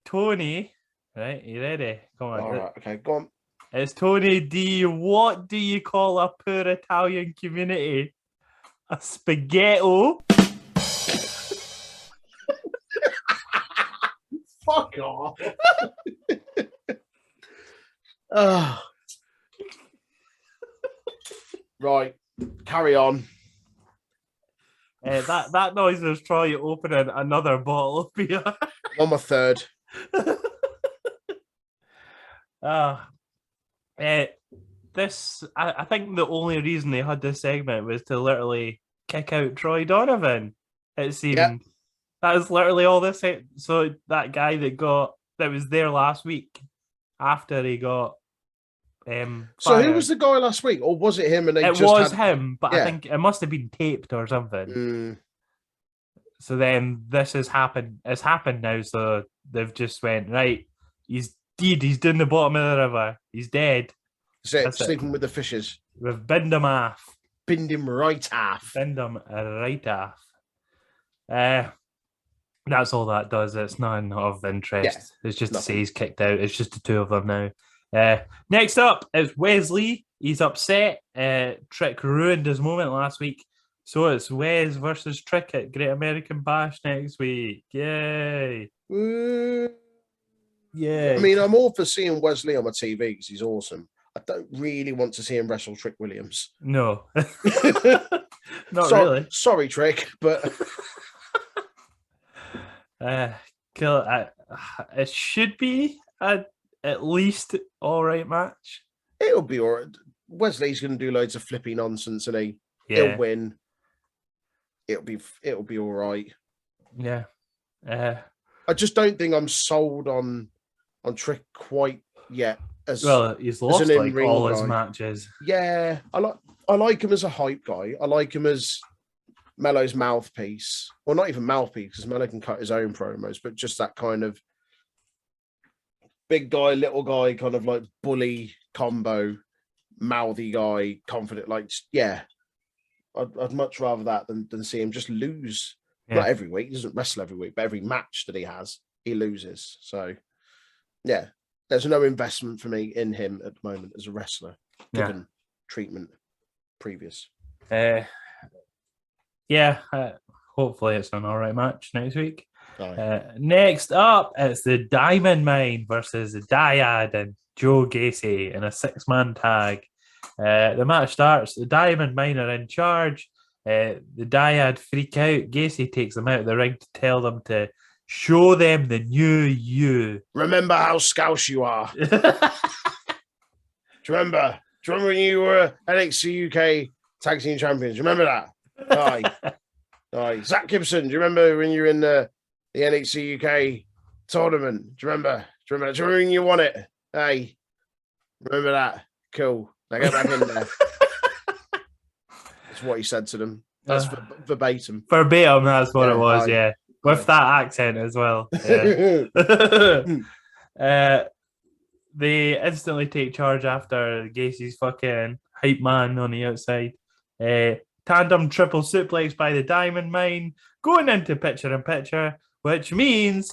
Tony. Right, you ready? Come on. All right, okay, go on. It's Tony D. What do you call a poor Italian community? A spaghetto. Fuck off. Right, carry on. That noise was Troy opening another bottle of beer. On my third. I think the only reason they had this segment was to literally kick out Troy Donovan. It seemed. Yep. That was literally all this. So that guy that was there last week after he got so who was the guy last week, or was it him? And it was him, but I think it must have been taped or something. So then this has happened. It's happened now. So they've just went right. He's dead. He's down the bottom of the river. He's dead. That's sleeping with the fishes. We've binned him off. Binned him right off. Binned him right off. That's all that does. It's none of interest. Yeah, it's just to say he's kicked out. It's just the two of them now. Next up is Wesley. He's upset. Trick ruined his moment last week. So it's Wes versus Trick at Great American Bash next week. Yay. Yeah. I mean, I'm all for seeing Wesley on my TV because he's awesome. I don't really want to see him wrestle Trick Williams. No. Not really. Sorry, Trick, but... it should be at least all right match. It'll be all right. Wesley's going to do loads of flippy nonsense and he'll win. It'll be all right. Yeah. I just don't think I'm sold on Trick quite yet. He's lost like all his matches. Yeah, I like him as a hype guy. I like him as Mello's mouthpiece. Well, not even mouthpiece, because Mello can cut his own promos, but just that kind of big guy, little guy, kind of like bully combo, mouthy guy, confident. Like, yeah, I'd much rather that than see him just lose. Yeah. Not every week. He doesn't wrestle every week, but every match that he has, he loses. So, yeah, there's no investment for me in him at the moment as a wrestler, given treatment previous. Yeah, hopefully it's an all right match next week. Next up, it's the Diamond Mine versus the Dyad and Joe Gacy in a 6-man tag. The match starts. The Diamond Mine are in charge. The Dyad freak out. Gacy takes them out of the ring to tell them to show them the new you. Remember how scouse you are. Do you remember? Do you remember when you were NXT UK Tag Team Champions? Remember that? Aye. Zach Gibson, do you remember when you were in the NXT UK tournament? Do you remember? Do you remember when you won it? Hey, remember that? Cool. Now get back in there. That's what he said to them. That's verbatim. Verbatim, that's what it was, aye. yeah. With that accent as well. Yeah. They instantly take charge after Gacy's fucking hype man on the outside. Tandem triple suplex by the Diamond Mine, going into picture-in-picture, which means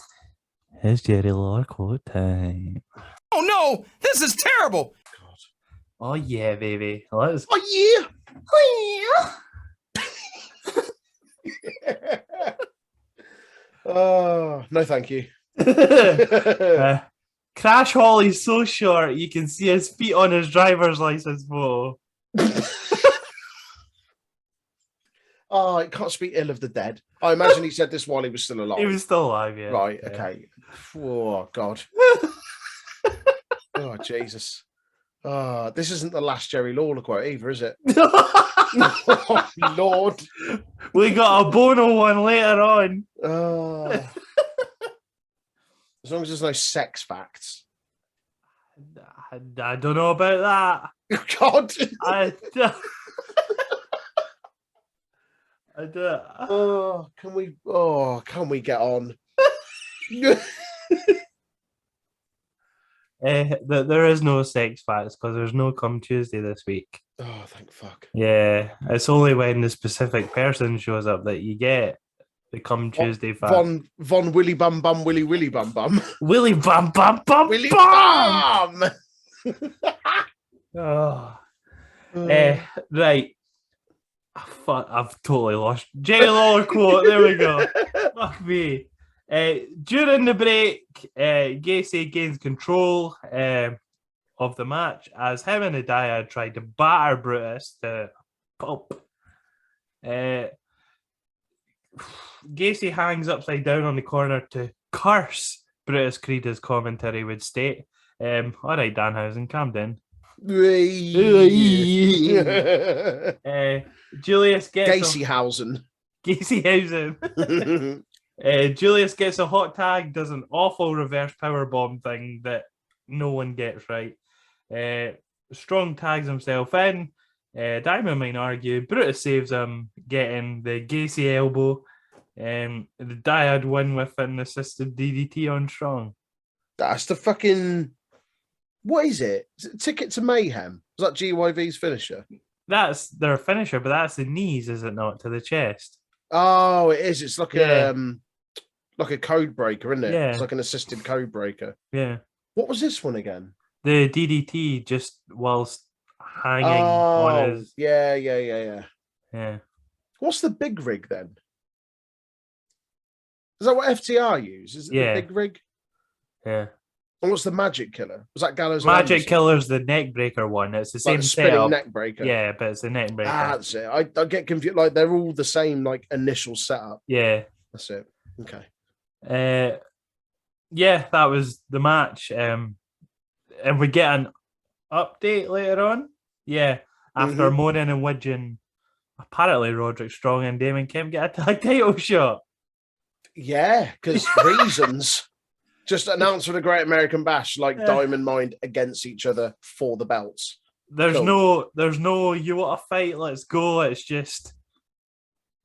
it's Jerry Lawler quote time. Oh no, this is terrible. God. Oh yeah, baby. Let's... Oh yeah. Oh, no, thank you. Crash Holly's so short you can see his feet on his driver's license photo. Oh, I can't speak ill of the dead. I imagine he said this while he was still alive. He was still alive, yeah. Right, yeah. okay. Oh, God. Oh, Jesus. Oh, this isn't the last Jerry Lawler quote either, is it? Oh, Lord. We got a Bono one later on. Oh. As long as there's no sex facts. I don't know about that. God. I do. Can we get on? There is no sex facts because there's no Come Tuesday this week. Oh, thank fuck. Yeah, it's only when the specific person shows up that you get the Come Tuesday fact. Von Willy Bum Bum Willy Willy Bum Bum. Willy Bum Bum Bum Willy Bum! Bum! Oh. Right. Fuck, I've totally lost. Jerry Lawler quote. There we go. Fuck me. During the break, Gacy gains control of the match as him and the Dyad tried to batter Brutus to pulp. Gacy hangs upside down on the corner to curse Brutus Creed, as commentary would state. All right, Danhausen, calm down. Julius gets Gacyhausen. Gacyhausen. Julius gets a hot tag, does an awful reverse powerbomb thing that no one gets right. Strong tags himself in. Diamond Mine argue. Brutus saves him, getting the Gacy elbow. The Dyad win with an assisted DDT on Strong. That's the fucking... What is it? Is it Ticket to Mayhem? Was that GYV's finisher? That's their finisher, but that's the knees, is it not, to the chest? Oh, it is. It's like a code breaker, isn't it? Yeah. It's like an assisted code breaker. Yeah. What was this one again? The DDT just whilst hanging on his... Yeah. Yeah. What's the big rig then? Is that what FTR use? Is it Yeah. the big rig? Yeah. And what's the Magic Killer? Was that Gallows? Magic Killer's the neck breaker one. It's the like same the spinning setup. neck breaker. Yeah, but it's a neck breaker. That's it. I get confused. Like they're all the same, like initial setup. Yeah. That's it. Okay. Yeah, that was the match. And we get an update later on. Yeah. After moaning and widging, apparently Roderick Strong and Damon Kemp get a tag title shot. Yeah, because reasons. Just announced for the Great American Bash, like Diamond Mine against each other for the belts. There's no you want to fight, let's go. It's just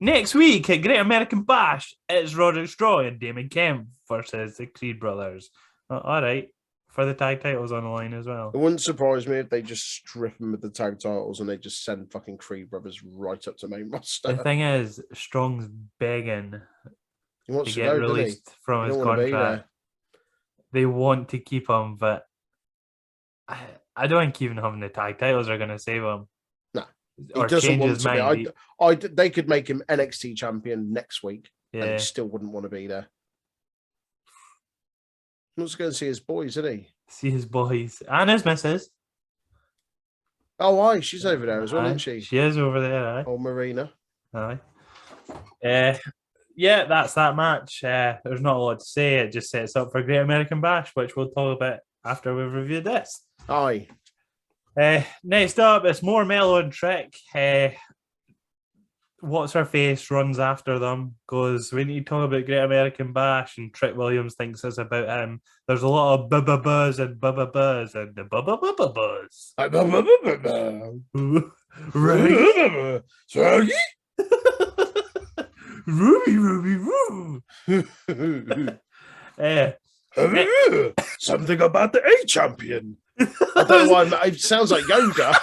next week at Great American Bash, it's Roderick Strong and Damon Kemp versus the Creed brothers. All right, for the tag titles on the line as well. It wouldn't surprise me if they just strip them of the tag titles and they just send fucking Creed brothers right up to main roster. The thing is, Strong's begging He wants to to get go, released from his contract. They want to keep him, but I don't think even having the tag titles are going to save him. No, or he doesn't change want his to mind. be. They could make him NXT champion next week, and he still wouldn't want to be there. Not going to see his boys, isn't he? See his boys and his missus. Oh, aye, she's over there as well, isn't she? She is over there, aye. Oh, Marina. Aye. Yeah, that's that match. There's not a lot to say. It just sets up for Great American Bash, which we'll talk about after we've reviewed this. Aye. Next up, it's more Mello and Trick. What's her face runs after them, goes, we need to talk about Great American Bash, and Trick Williams thinks it's about him. There's a lot of bubba buzz and bubba buzz and the bubba bubba buzz. Sorry? Ruby, Ruby. Something about the A champion. I don't know why it sounds like yoga.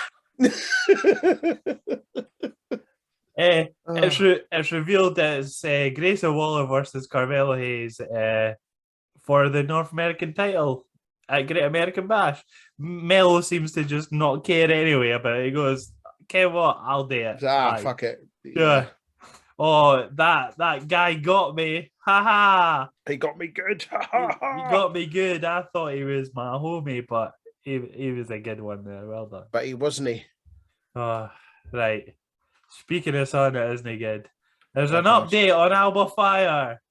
It's revealed that it's Grayson Waller versus Carmelo Hayes for the North American title at Great American Bash. Melo seems to just not care anyway about it. He goes, okay, what? I'll do it. Fuck it. Yeah. Oh, that guy got me. Ha ha. He got me good. He got me good. I thought he was my homie, but he was a good one there. Well done. But he wasn't he? Oh, right. Speaking of something that isn't good, there's an update on Alba Fire,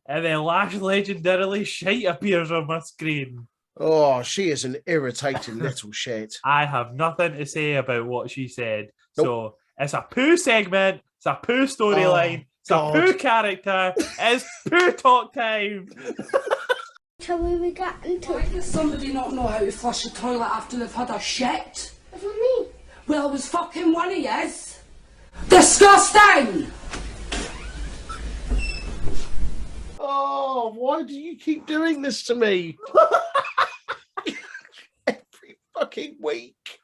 and then Lash legendarily shite appears on my screen. Oh, she is an irritating little shit. I have nothing to say about what she said. Nope. So it's a poo segment, it's a poo storyline, it's a poo character, it's poo talk time. Shall we get into? Why does somebody not know how to flush a toilet after they've had a shit? What do you mean? Well, it was fucking one of yous. Disgusting! Oh, why do you keep doing this to me? Every fucking week.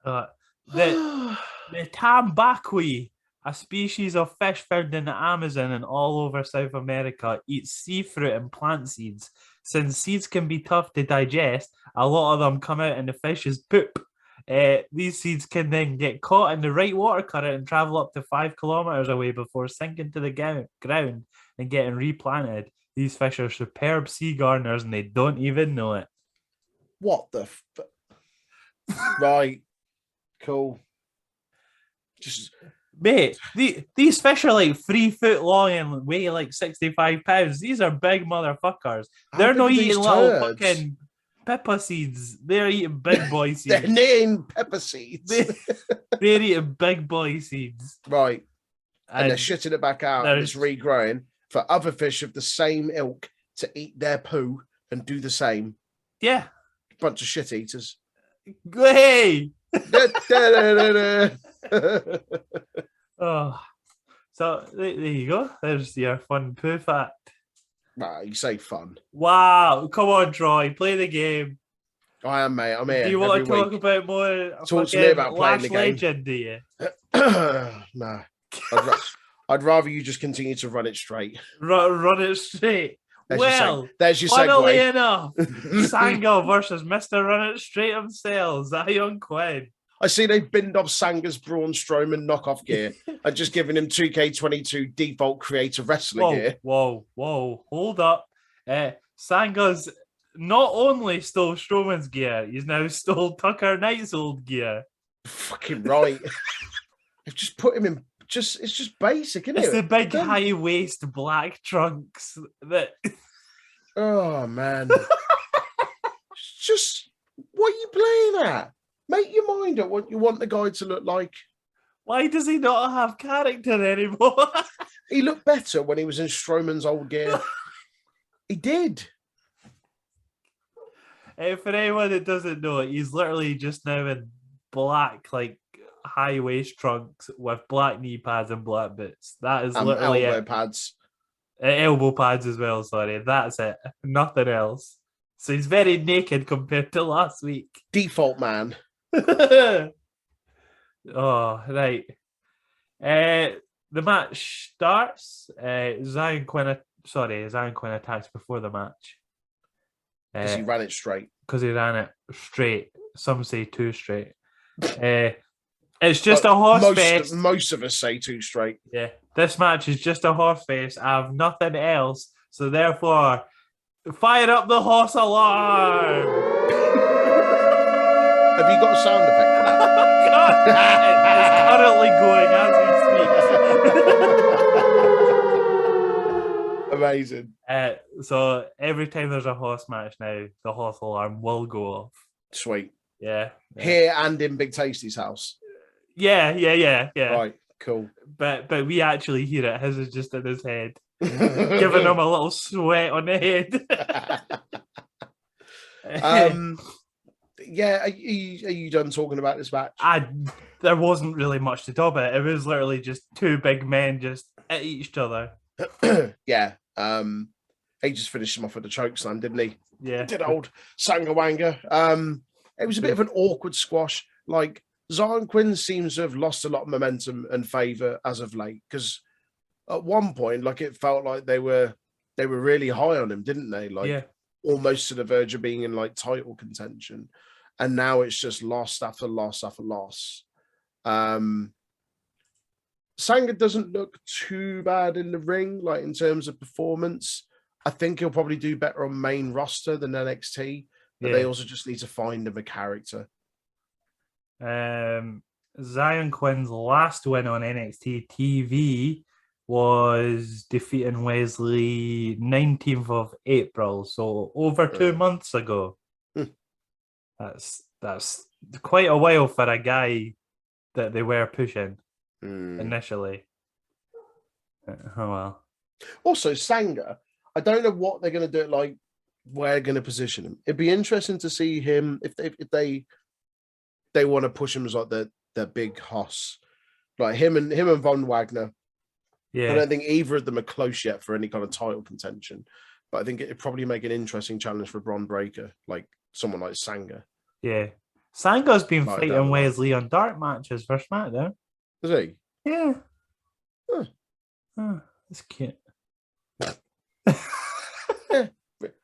The tambaqui, a species of fish found in the Amazon and all over South America, eats sea fruit and plant seeds. Since seeds can be tough to digest, a lot of them come out in the fish's poop. These seeds can then get caught in the right water current and travel up to 5 kilometers away before sinking to the ground and getting replanted. These fish are superb sea gardeners and they don't even know it. What the Right. Cool. Just mate, these fish are like 3 foot long and weigh like 65 pounds. These are big motherfuckers. They're not eating little fucking pepper seeds. They're eating big boy seeds. They're eating pepper seeds. They're eating big boy seeds. Right. And they're shitting it back out and it's regrowing for other fish of the same ilk to eat their poo and do the same. Yeah. Bunch of shit eaters. Hey! Oh, so there you go. There's your fun poo fact. Nah, you say fun. Wow, come on, Troy, play the game. I am, mate. I'm here. Do you want to talk about more? Talk to me about playing the game. Legend, do you? Nah. I'd rather you just continue to run it straight. Run it straight. There's your segue. Funnily enough, Sanga versus Mr. Run It Straight himself, Zion Quinn. I see they've binned off Sanga's Braun Strowman knockoff gear and just given him 2K22 default creator wrestler gear. Whoa, hold up. Sanga's not only stole Strowman's gear, he's now stole Tucker Knight's old gear. Fucking right. They've just put him in. It's just basic, isn't it? It's the big high waist black trunks that. Oh man! Just what are you playing at? Make your mind up what you want the guy to look like. Why does he not have character anymore? He looked better when he was in Strowman's old gear. He did. For anyone that doesn't know, he's literally just now in black, like high waist trunks with black knee pads and black boots. That is literally elbow pads. Elbow pads as well, sorry. That's it. Nothing else. So he's very naked compared to last week. Default man. Oh, right. The match starts. Zion Quinn attacks before the match. Because he ran it straight. Because he ran it straight. Some say too straight. It's just a horse fest. Most of us say too straight. Yeah. This match is just a horse fest. I have nothing else. So therefore, Fire up the horse alarm! Have you got a sound effect for that? It's currently going as we speak. Amazing. So every time there's a horse match now, the horse alarm will go off. Sweet. Yeah. Here and in Big Tasty's house. Yeah. Right, cool. But we actually hear it. His is just in his head, giving him a little sweat on the head. Yeah, are you done talking about this match? There wasn't really much to talk about. It was literally just two big men just at each other. Yeah. He just finished him off with a choke slam, didn't he? Yeah. Did old Sangawanga. It was a bit of an awkward squash. Like, Zion Quinn seems to have lost a lot of momentum and favour as of late, because at one point, like, it felt like they were really high on him, didn't they? Like, almost to the verge of being in like title contention, and now it's just loss after loss after loss. Sanga doesn't look too bad in the ring, like in terms of performance. I think he'll probably do better on main roster than NXT, but they also just need to find him a character. Zion Quinn's last win on NXT TV was defeating Wesley 19th of April, so over 2 months ago. That's quite a while for a guy that they were pushing initially. Oh well. Also, Sanga, I don't know what they're going to do. Like, we're going to position him. It'd be interesting to see him if they want to push him as like the big hoss, like him and Von Wagner. Yeah, I don't think either of them are close yet for any kind of title contention, but I think it'd probably make an interesting challenge for Bron Breakker, like someone like Sanga. Yeah, Sanga's been Like fighting Wesley on dark matches for SmackDown. Is he? Yeah. Huh. Oh, that's cute.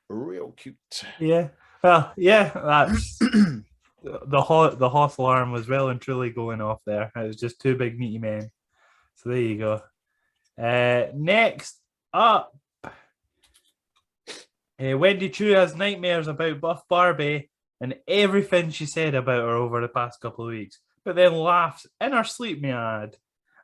Real cute. Yeah. Well, yeah, that's the horse alarm was well and truly going off there. It was just two big meaty men. So there you go. Next up, Wendy Chu has nightmares about Buff Barbie and everything she said about her over the past couple of weeks, but then laughs in her sleep, may I add,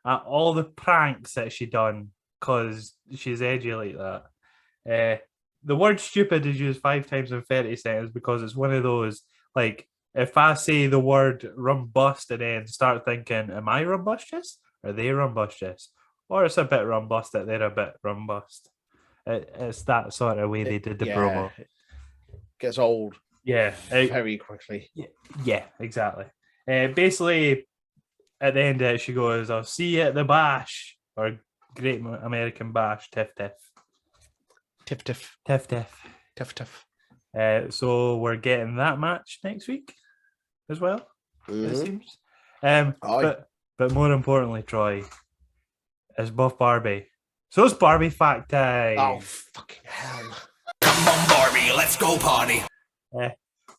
at all the pranks that she done because she's edgy like that. The word stupid is used 5 times in 30 seconds because it's one of those, like, if I say the word rumbust and then start thinking, am I rumbustious? Are they rumbustious? Or it's a bit rumbust that they're a bit rumbust. It's that sort of way they did the promo. Gets old. Yeah. Very quickly. Yeah, exactly. Basically, at the end of it, she goes, I'll see you at the bash. Or Great American Bash. Tiff tiff. Tiff tiff. Tiff tiff. Tiff tiff. So we're getting that match next week as well, it seems. But more importantly, Troy, is Buff Barbie. So it's Barbie Fact Time. Oh, fucking hell. Come on, Barbie, let's go party.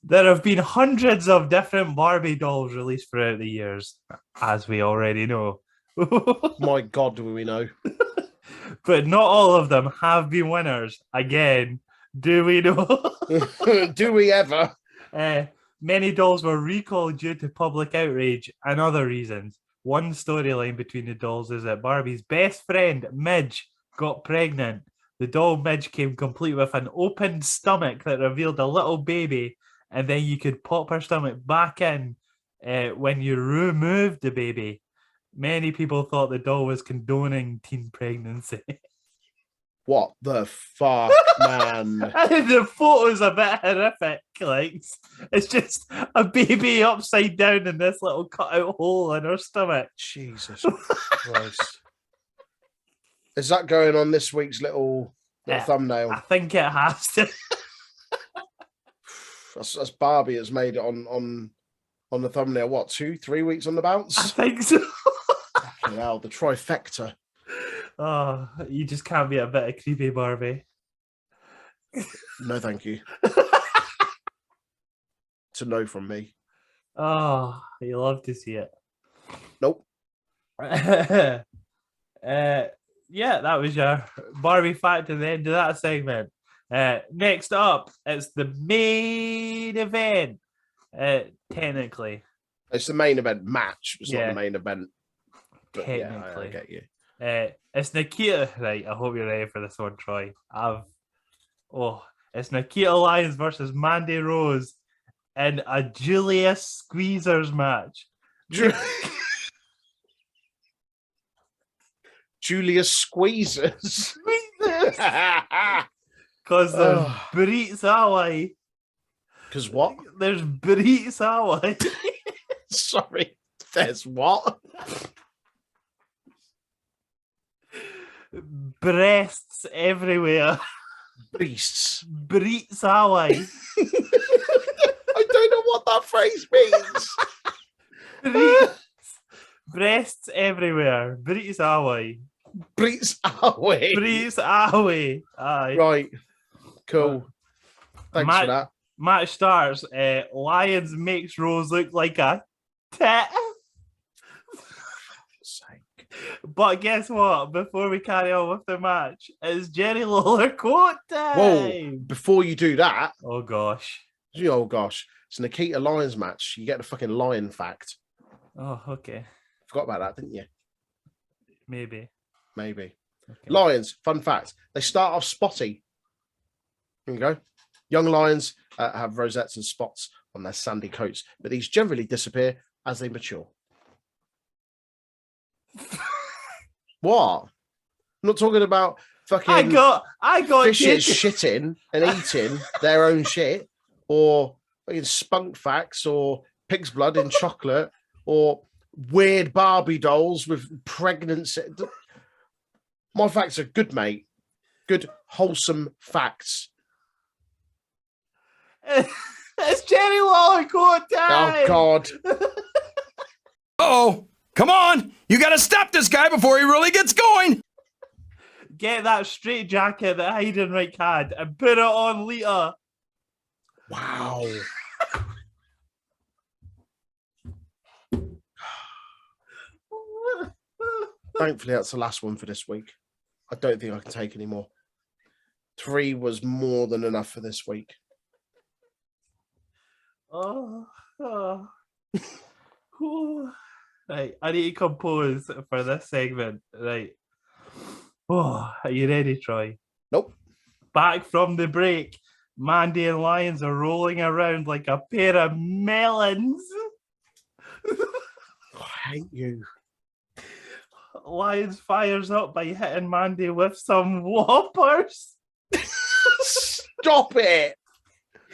There have been hundreds of different Barbie dolls released throughout the years, as we already know. My God, do we know? But not all of them have been winners. Again, do we know? Do we ever? Many dolls were recalled due to public outrage and other reasons. One storyline between the dolls is that Barbie's best friend, Midge, got pregnant. The doll Midge came complete with an open stomach that revealed a little baby, and then you could pop her stomach back in when you removed the baby. Many people thought the doll was condoning teen pregnancy. What the fuck, man? The photo's a bit horrific. Like, it's just a baby upside down in this little cutout hole in her stomach. Jesus Christ. Is that going on this week's little thumbnail? I think it has to. That's Barbie has made it on the thumbnail. What, 2-3 weeks on the bounce? I think so. Wow, the trifecta. Oh, you just can't be a bit of creepy Barbie. No, thank you. To know from me. Oh, you love to see it. Nope. Yeah, that was your Barbie fact at the end of that segment. Next up, it's the main event. Technically, It's the main event match. It's not Yeah. the main event. But Technically. I get you. It's Nikita. Right, I hope you're ready for this one, Troy. It's Nikita Lyons versus Mandy Rose in a Julius Squeezers match. Julius Squeezers. Because there's Ugh. Breeds Away. Because what? There's Breeds Away. Sorry. There's what? Breasts everywhere. Beasts. Breeds Away. I don't know what that phrase means. Breasts everywhere. Breeds Away. Beats away. Breeds Away. Aye. Right. Cool. Thanks for that. Match starts. Lyons makes Rose look like a tit. But guess what? Before we carry on with the match, it's Jerry Lawler quote time. Whoa. Before you do that. Oh, gosh. Oh, gosh. It's a Nikita Lyons match. You get the fucking lion fact. Oh, okay. Forgot about that, didn't you? Maybe. Maybe. Okay. Lions, fun fact. They start off spotty. Here you go. Young lions have rosettes and spots on their sandy coats, but these generally disappear as they mature. What? I'm not talking about fucking I got fishes taken. shitting and eating their own shit, or fucking spunk facts, or pig's blood in chocolate, or weird Barbie dolls with pregnancy. My facts are good, mate. Good, wholesome facts. It's Jerry Lawler quote time. Oh, God. Oh, come on! You gotta stop this guy before he really gets going! Get that straight jacket that Heidenreich had and put it on Lita. Wow. Thankfully, that's the last one for this week. I don't think I can take any more. 3 was more than enough for this week. Oh. Right, I need to compose for this segment. Right. Oh, are you ready, Troy? Nope. Back from the break, Mandy and Lyons are rolling around like a pair of melons. I hate you. Lyons fires up by hitting Mandy with some whoppers. Stop it.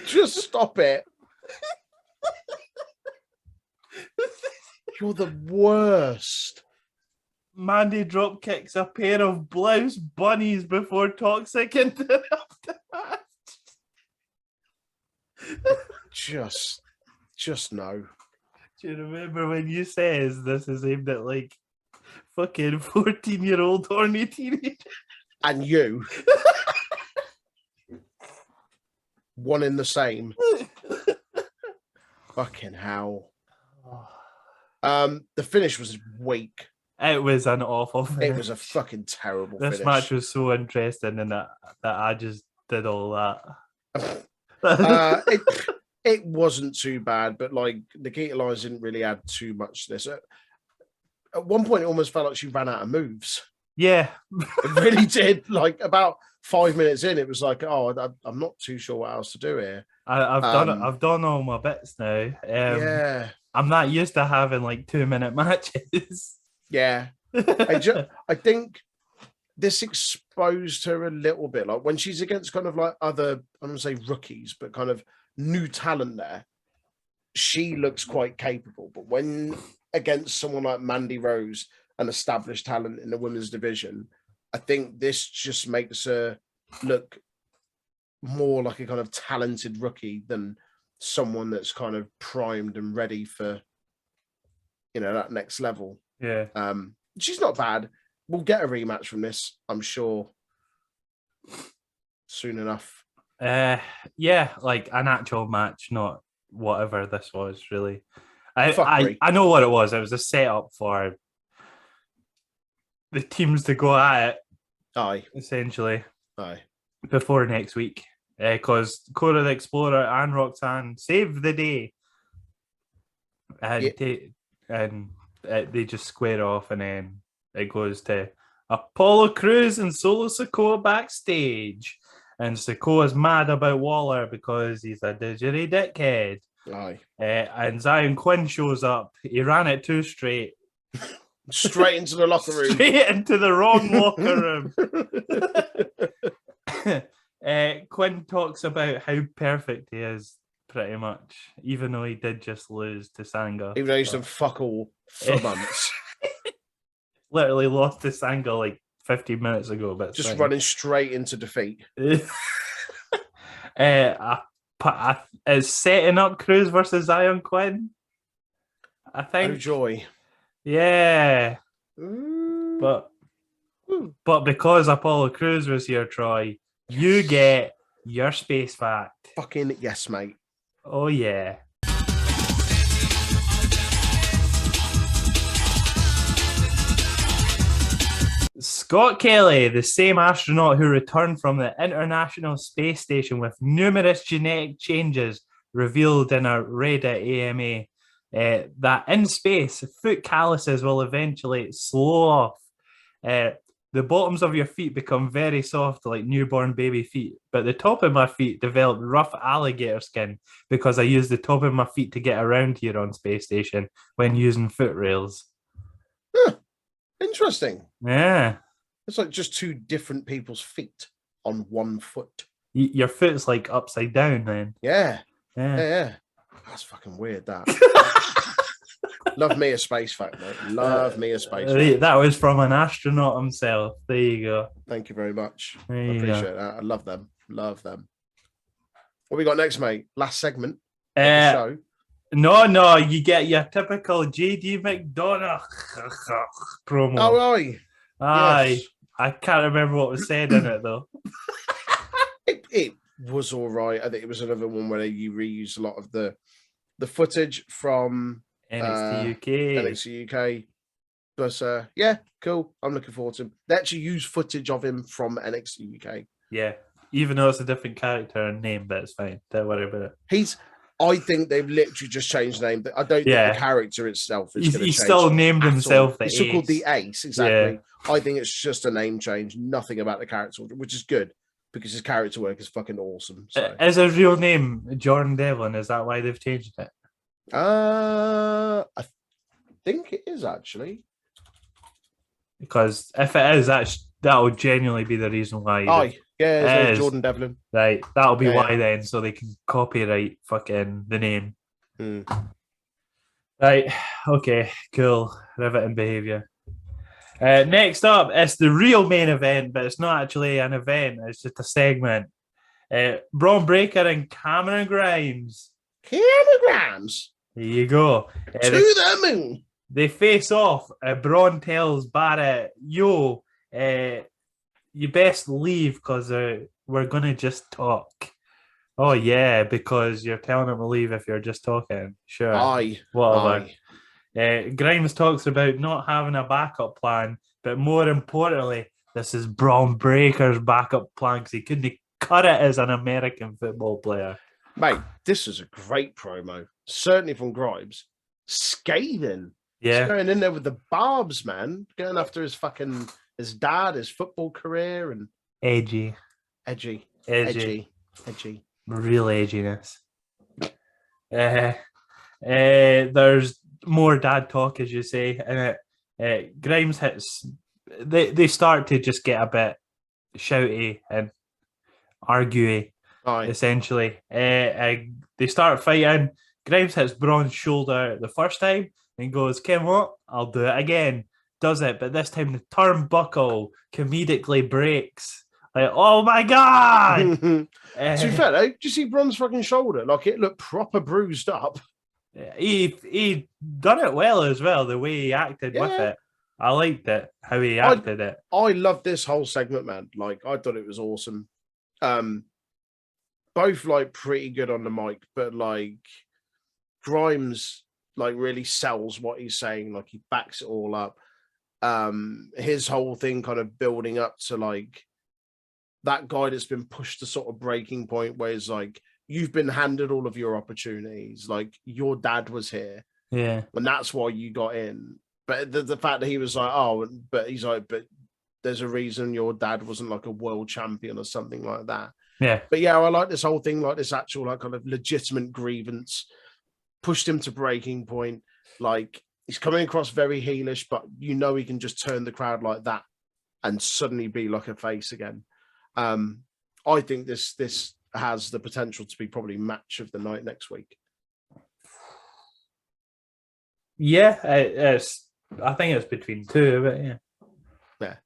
Just stop it. You're the worst. Mandy drop kicks a pair of blouse bunnies before Toxic interrupts the match. Just no. Do you remember when you says this is aimed at like fucking 14-year-old horny teenager? And you. One in the same. Fucking hell. The finish was weak. It was an awful finish. It was a fucking terrible This finish. match was so interesting in that I just did all that. It wasn't too bad, but like Nikita Lyons didn't really add too much to this. At one point, it almost felt like she ran out of moves. Yeah. It really did. Like about 5 minutes in, it was like, oh, I'm not too sure what else to do here. I've done all my bits now. Yeah. I'm not used to having like 2-minute matches. Yeah. I think this exposed her a little bit. Like when she's against kind of like other, I'm going to say rookies, but kind of new talent there, she looks quite capable. But when against someone like Mandy Rose, an established talent in the women's division, I think this just makes her look more like a kind of talented rookie than someone that's kind of primed and ready for, you know, that next level. Yeah. She's not bad. We'll get a rematch from this, I'm sure, soon enough. Yeah, like an actual match, not whatever this was, really. I know what it was. It was a setup for the teams to go at it. Aye. Essentially. Aye. before next week. Because Cora the Explorer and Roxanne save the day. And, they just square off, and then it goes to Apollo Crews and Solo Sikoa backstage. And Sikoa's mad about Waller because he's a didgeridoo dickhead. Aye. And Zion Quinn shows up. He ran it too straight. Straight into the locker room. Straight into the wrong locker room. Quinn talks about how perfect he is, pretty much, even though he did just lose to Sanga. Even though he's done fuck all for months. Literally lost to Sanga like 15 minutes ago. But just running straight into defeat. Is setting up Cruz versus Zion Quinn. I think. Oh joy. Yeah. But because Apollo Crews was here, Troy, you get your space fact. Fucking yes, mate. Oh yeah. Scott Kelly, the same astronaut who returned from the International Space Station with numerous genetic changes, revealed in a Reddit AMA that in space, foot calluses will eventually slow off. The bottoms of your feet become very soft like newborn baby feet, but the top of my feet developed rough alligator skin because I use the top of my feet to get around here on Space Station when using foot rails. Huh. Interesting. Yeah. It's like just two different people's feet on one foot. Your foot's like upside down then. Yeah. Yeah. That's fucking weird, that. Love me a space fact, mate. Love me a space fact. That was from an astronaut himself. There you go. Thank you very much. I There you appreciate that. I love them. Love them. What we got next, mate? Last segment of the show. No, you get your typical JD McDonough promo. Oh, aye. Aye. Yes. I can't remember what was said in it, though. It was all right. I think it was another one where you reused a lot of the footage from NXT UK. But yeah, cool. I'm looking forward to him. They actually use footage of him from NXT UK. Yeah. Even though it's a different character and name, but it's fine. Don't worry about it. I think they've literally just changed the name. I don't think the character itself is going to change. He still named himself the Ace. He's still called the Ace, exactly. Yeah. I think it's just a name change, nothing about the character, which is good because his character work is fucking awesome. So. Is his real name Jordan Devlin? Is that why they've changed it? I think it is actually. Because if it is, that would genuinely be the reason why. Aye. Yeah, it's Jordan Devlin. Right, that'll be why then, so they can copyright fucking the name. Right, okay, cool. Riveting behaviour. Next up, it's the real main event, but it's not actually an event, it's just a segment. Braun Breaker and Cameron Grimes. Cameron Grimes? There you go. To the moon. They face off. Braun tells Barrett, yo, you best leave because we're going to just talk. Oh, yeah, because you're telling him to leave if you're just talking. Sure. Aye. Whatever. Grimes talks about not having a backup plan, but more importantly, this is Braun Breaker's backup plan because he couldn't cut it as an American football player. Mate, this is a great promo. Certainly from Grimes. Scathing. Yeah. He's going in there with the barbs, man. Going after his dad, his football career, and Edgy. Real edginess. There's more dad talk, as you say, and Grimes hits. They start to just get a bit shouty and arguey, essentially. They start fighting. Grimes hits Braun's shoulder the first time and goes, Kim, what? I'll do it again. Does it, but this time the turnbuckle comedically breaks. Like, oh my God! To be fair, though, did you see Braun's fucking shoulder? Like, it looked proper bruised up. He done it well as well, the way he acted with it. I liked it, how he acted it. I loved this whole segment, man. Like, I thought it was awesome. Both, like, pretty good on the mic, but, like, Grimes, like, really sells what he's saying. Like, he backs it all up. His whole thing kind of building up to, like, that guy that's been pushed to sort of breaking point where it's like, you've been handed all of your opportunities. Like, your dad was here. Yeah. And that's why you got in. But the fact that he was like, oh, but he's like, but there's a reason your dad wasn't like a world champion or something like that. Yeah. But yeah, I like this whole thing, like this actual like kind of legitimate grievance, pushed him to breaking point. Like, he's coming across very heelish, but you know he can just turn the crowd like that and suddenly be like a face again. I think this has the potential to be probably match of the night next week. Yeah, I think it's between two, but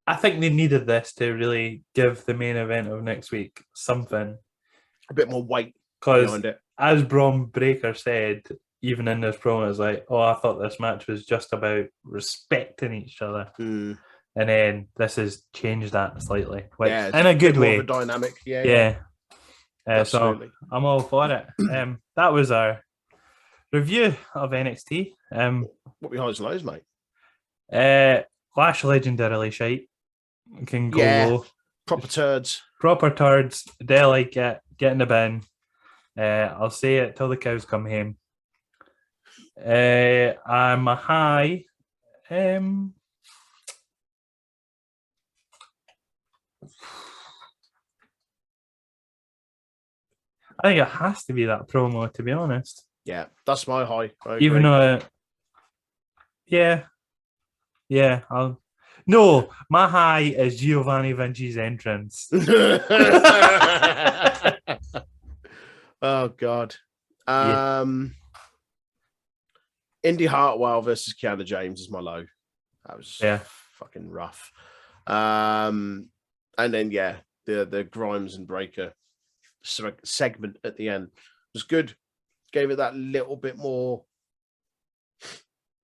I think they needed this to really give the main event of next week something, a bit more weight because behind it. As Braun Breaker said, even in this promo, it's like, oh, I thought this match was just about respecting each other. Mm. And then this has changed that slightly, which, Yeah, in a good more way. of a dynamic. Yeah. So Absolutely. I'm all for it. That was our review of NXT. What behind the lows, mate? Lash legendarily shite. Can go low. Proper turds. Proper turds. They like it. Get in the bin. I'll say it till the cows come home. I'm a high. I think it has to be that promo, to be honest. Yeah, that's my high. Even though, no, my high is Giovanni Vinci's entrance. Oh God. Yeah. Indy Hartwell versus Kiana James is my low. That was fucking rough. And then the Grimes and Breaker segment at the end was good. Gave it that little bit more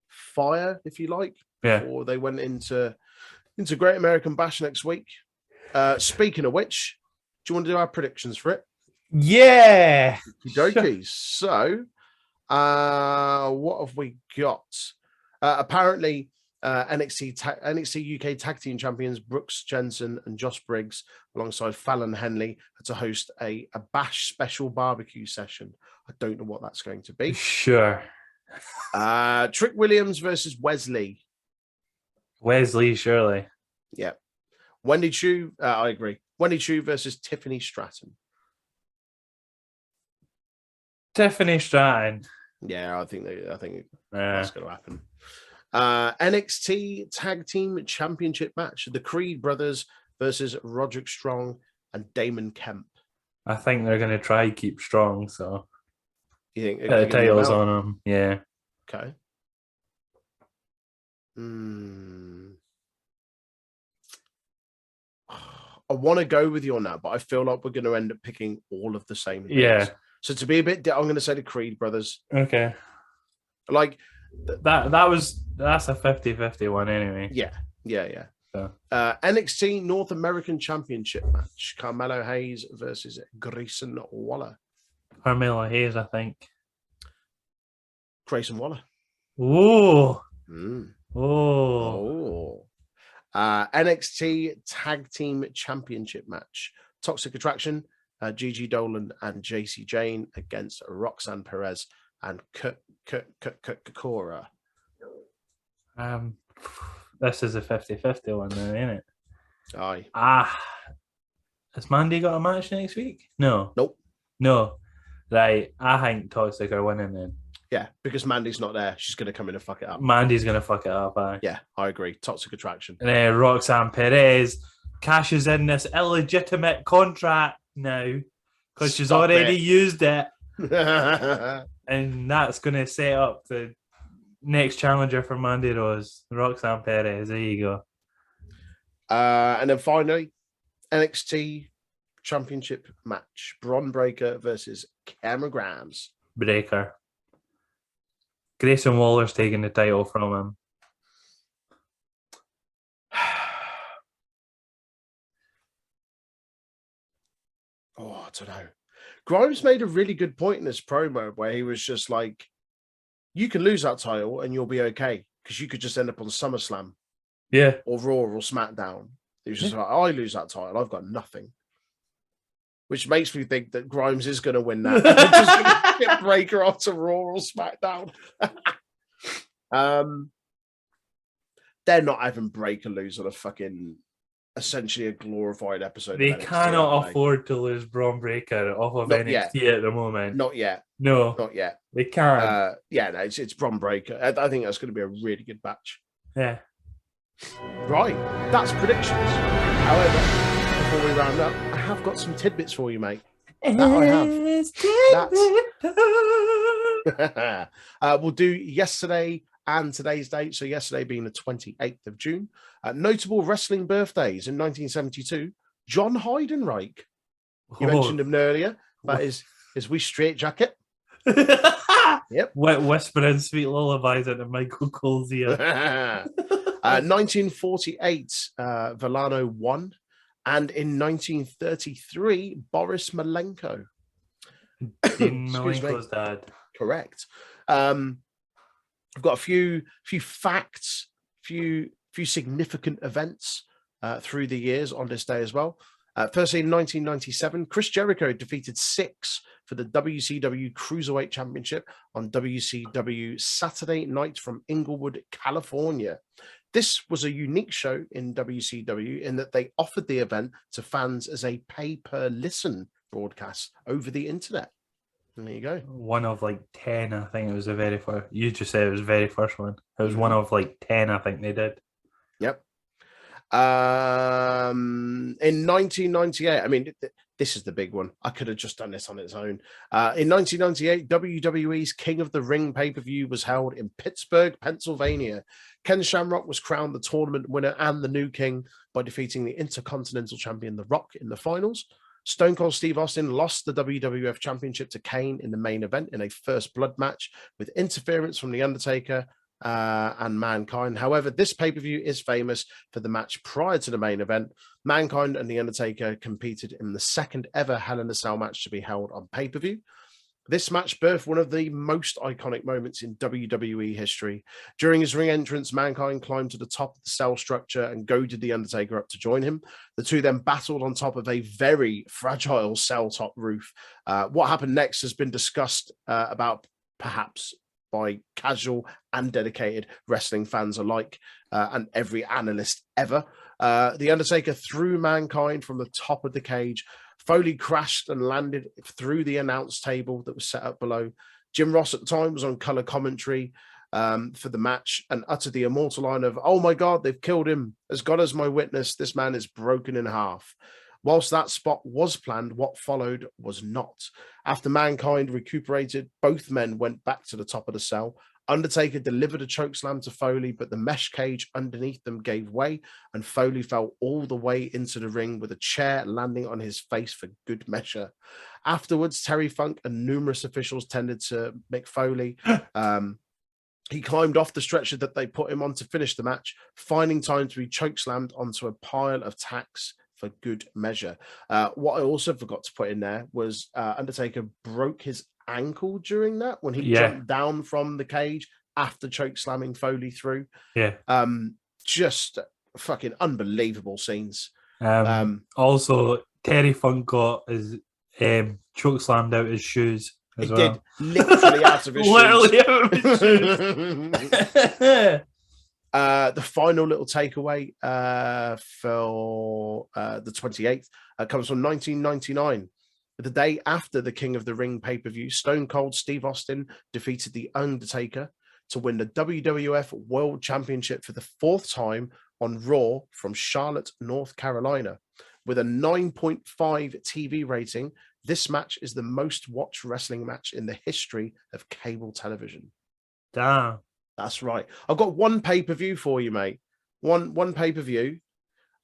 fire, if you like, before they went into Great American Bash next week. Speaking of which, do you want to do our predictions for it? Yeah. Okie So, what have we got? Apparently, NXT UK Tag Team Champions Brooks Jensen and Josh Briggs, alongside Fallon Henley, are to host a Bash special barbecue session. I don't know what that's going to be. Sure. Trick Williams versus Wesley. Wesley, surely. Yeah. Wendy Chu, I agree. Wendy Chu versus Tiffany Stratton. Tiffany Stratton. Yeah, I think that's going to happen. NXT Tag Team Championship match: the Creed brothers versus Roderick Strong and Damon Kemp. I think they're going to try to keep strong. So you think the titles on them? Yeah. Okay. I want to go with you on that, but I feel like we're going to end up picking all of the same things. Yeah. So to be a bit, I'm going to say the Creed brothers. Okay. Like that's a 50-50 one anyway. Yeah. So. NXT North American Championship match: Carmelo Hayes versus Grayson Waller. Carmelo Hayes, I think. Grayson Waller. Ooh. NXT Tag Team Championship match: Toxic Attraction, Gigi Dolan and JC Jane against Roxanne Perez and Kakora. This is a 50-50 one, then, isn't it? Aye. Has Mandy got a match next week? No. Nope. No. Right. I think Toxic are winning then. Yeah, because Mandy's not there. She's going to come in and fuck it up. Mandy's going to fuck it up, aye. Yeah, I agree. Toxic Attraction. And then Roxanne Perez cashes in this illegitimate contract now because she's already used it. And that's going to set up the next challenger for Mandy Rose, Roxanne Perez. There you go. And then finally, NXT Championship match: Bron Breaker versus Cameron Grimes. Breaker. Grayson Waller's taking the title from him. Oh, I don't know. Grimes made a really good point in this promo where he was just like, you can lose that title and you'll be okay because you could just end up on SummerSlam Yeah. or Raw or SmackDown. He was just like, I lose that title, I've got nothing. Which makes me think that Grimes is going to win that. They're just going to get Breaker off to Raw or SmackDown. They're not having Breaker lose on a fucking, essentially a glorified episode. They of NXT, cannot are they? afford to lose Braun Breaker off of Not NXT yet. at the moment. Not yet. No, Not yet. they can't. Yeah, no, it's Braun Breaker. I think that's going to be a really good match. Yeah. Right, that's predictions. However, before we round up, I have got some tidbits for you, mate. That I have. We'll do yesterday and today's date. So yesterday being the 28th of June. Notable wrestling birthdays in 1972. John Heidenreich. You mentioned him earlier. That is we straight jacket. Yep. Whispering sweet lullabies into Michael Cole's ear. 1948, Volano won. And in 1933, Boris Malenko. Dean Malenko's dad. Correct. I've got a few facts, few significant events through the years on this day as well. Firstly, in 1997, Chris Jericho defeated Six for the WCW Cruiserweight Championship on WCW Saturday Night from Inglewood, California. This was a unique show in WCW in that they offered the event to fans as a pay-per-listen broadcast over the internet. And there you go. One of like 10, I think it was the very first. You just said it was the very first one. It was one of like 10, I think they did. Yep. In 1998, I mean, this is the big one. I could have just done this on its own. In 1998, WWE's King of the Ring pay-per-view was held in Pittsburgh, Pennsylvania. Ken Shamrock was crowned the tournament winner and the new king by defeating the Intercontinental Champion, The Rock, in the finals. Stone Cold Steve Austin lost the WWF Championship to Kane in the main event in a first blood match with interference from The Undertaker and Mankind. However, this pay-per-view is famous for the match prior to the main event. Mankind and The Undertaker competed in the second ever Hell in a Cell match to be held on pay-per-view. This match birthed one of the most iconic moments in WWE history. During his ring entrance, Mankind climbed to the top of the cell structure and goaded The Undertaker up to join him. The two then battled on top of a very fragile cell top roof. What happened next has been discussed about perhaps by casual and dedicated wrestling fans alike, and every analyst ever. The Undertaker threw Mankind from the top of the cage. Foley crashed and landed through the announce table that was set up below. Jim Ross at the time was on color commentary for the match and uttered the immortal line of, "Oh my God, they've killed him. As God is my witness, this man is broken in half." Whilst that spot was planned, what followed was not. After Mankind recuperated, both men went back to the top of the cell. Undertaker delivered a chokeslam to Foley, but the mesh cage underneath them gave way, and Foley fell all the way into the ring with a chair landing on his face for good measure. Afterwards, Terry Funk and numerous officials tended to Mick Foley. He climbed off the stretcher that they put him on to finish the match, finding time to be chokeslammed onto a pile of tacks for good measure. What I also forgot to put in there was Undertaker broke his ankle during that when he jumped down from the cage after choke slamming Foley through. Just fucking unbelievable scenes. Also, Terry Funk got his choke slammed out his shoes. He did, literally out of his literally out of his shoes. The final little takeaway for the 28th comes from 1999. The day after the King of the Ring pay-per-view, Stone Cold Steve Austin defeated The Undertaker to win the WWF World Championship for the fourth time on Raw from Charlotte, North Carolina. With a 9.5 TV rating, this match is the most watched wrestling match in the history of cable television. Damn. That's right. I've got one pay-per-view for you, mate. One pay-per-view.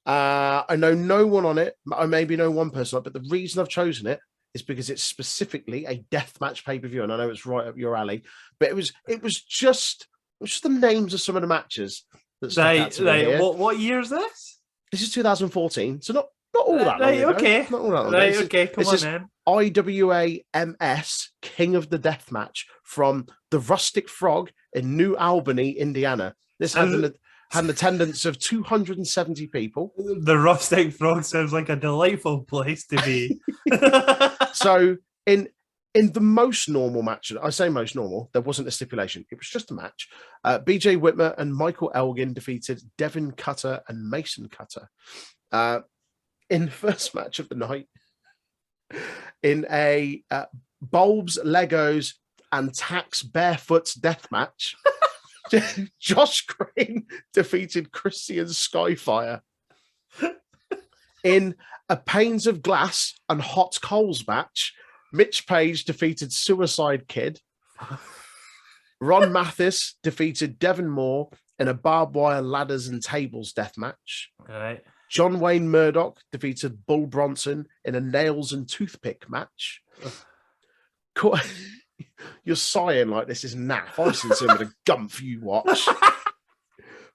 I know no one on it. I maybe know one person on it, but the reason I've chosen it is because it's specifically a deathmatch pay-per-view, and I know it's right up your alley. But it was just the names of some of the matches that stuck out to me here. What year is this? This is 2014, so not all that long ago. Okay. Not all that long Right, ago. okay, come on then. IWA MS King of the Death match from the Rustic Frog in New Albany, Indiana. This happened had an attendance of 270 people. The Rustic Frog sounds like a delightful place to be. So in the most normal match, I say most normal, there wasn't a stipulation. It was just a match. BJ Whitmer and Michael Elgin defeated Devin Cutter and Mason Cutter. In the first match of the night, in a Bulbs, Legos, and Tax Barefoots death match, Josh Crane defeated Christian Skyfire. In a Panes of Glass and Hot Coals match, Mitch Page defeated Suicide Kid. Ron Mathis defeated Devon Moore in a barbed wire ladders and tables death match. All right. John Wayne Murdoch defeated Bull Bronson in a nails and toothpick match. You're sighing like this is naff. I've seen some of the gumph you watch.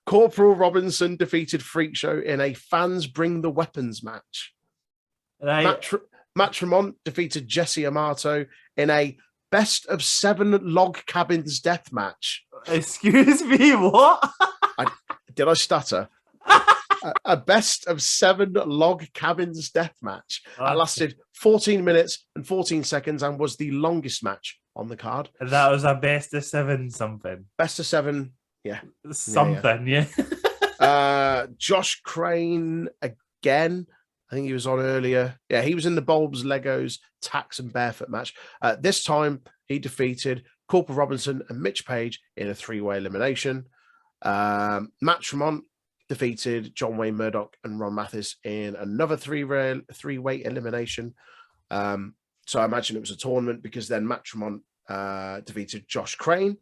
Corporal Robinson defeated Freak Show in a Fans Bring the Weapons match. Right. Matt Tremont defeated Jesse Amato in a best of 7 log cabins death match. Excuse me, what? Did I stutter? A best of 7 log cabins death match. It lasted 14 minutes and 14 seconds and was the longest match on the card. That was a best of 7 something. Best of 7, yeah. Something, yeah. Josh Crane again. I think he was on earlier. Yeah, he was in the Bulbs, Legos, Tax and Barefoot match. This time, he defeated Corporal Robinson and Mitch Page in a 3-way elimination. Matt Tremont defeated John Wayne Murdoch and Ron Mathis in another 3-way elimination. So I imagine it was a tournament because then Matt Tremont defeated Josh Crane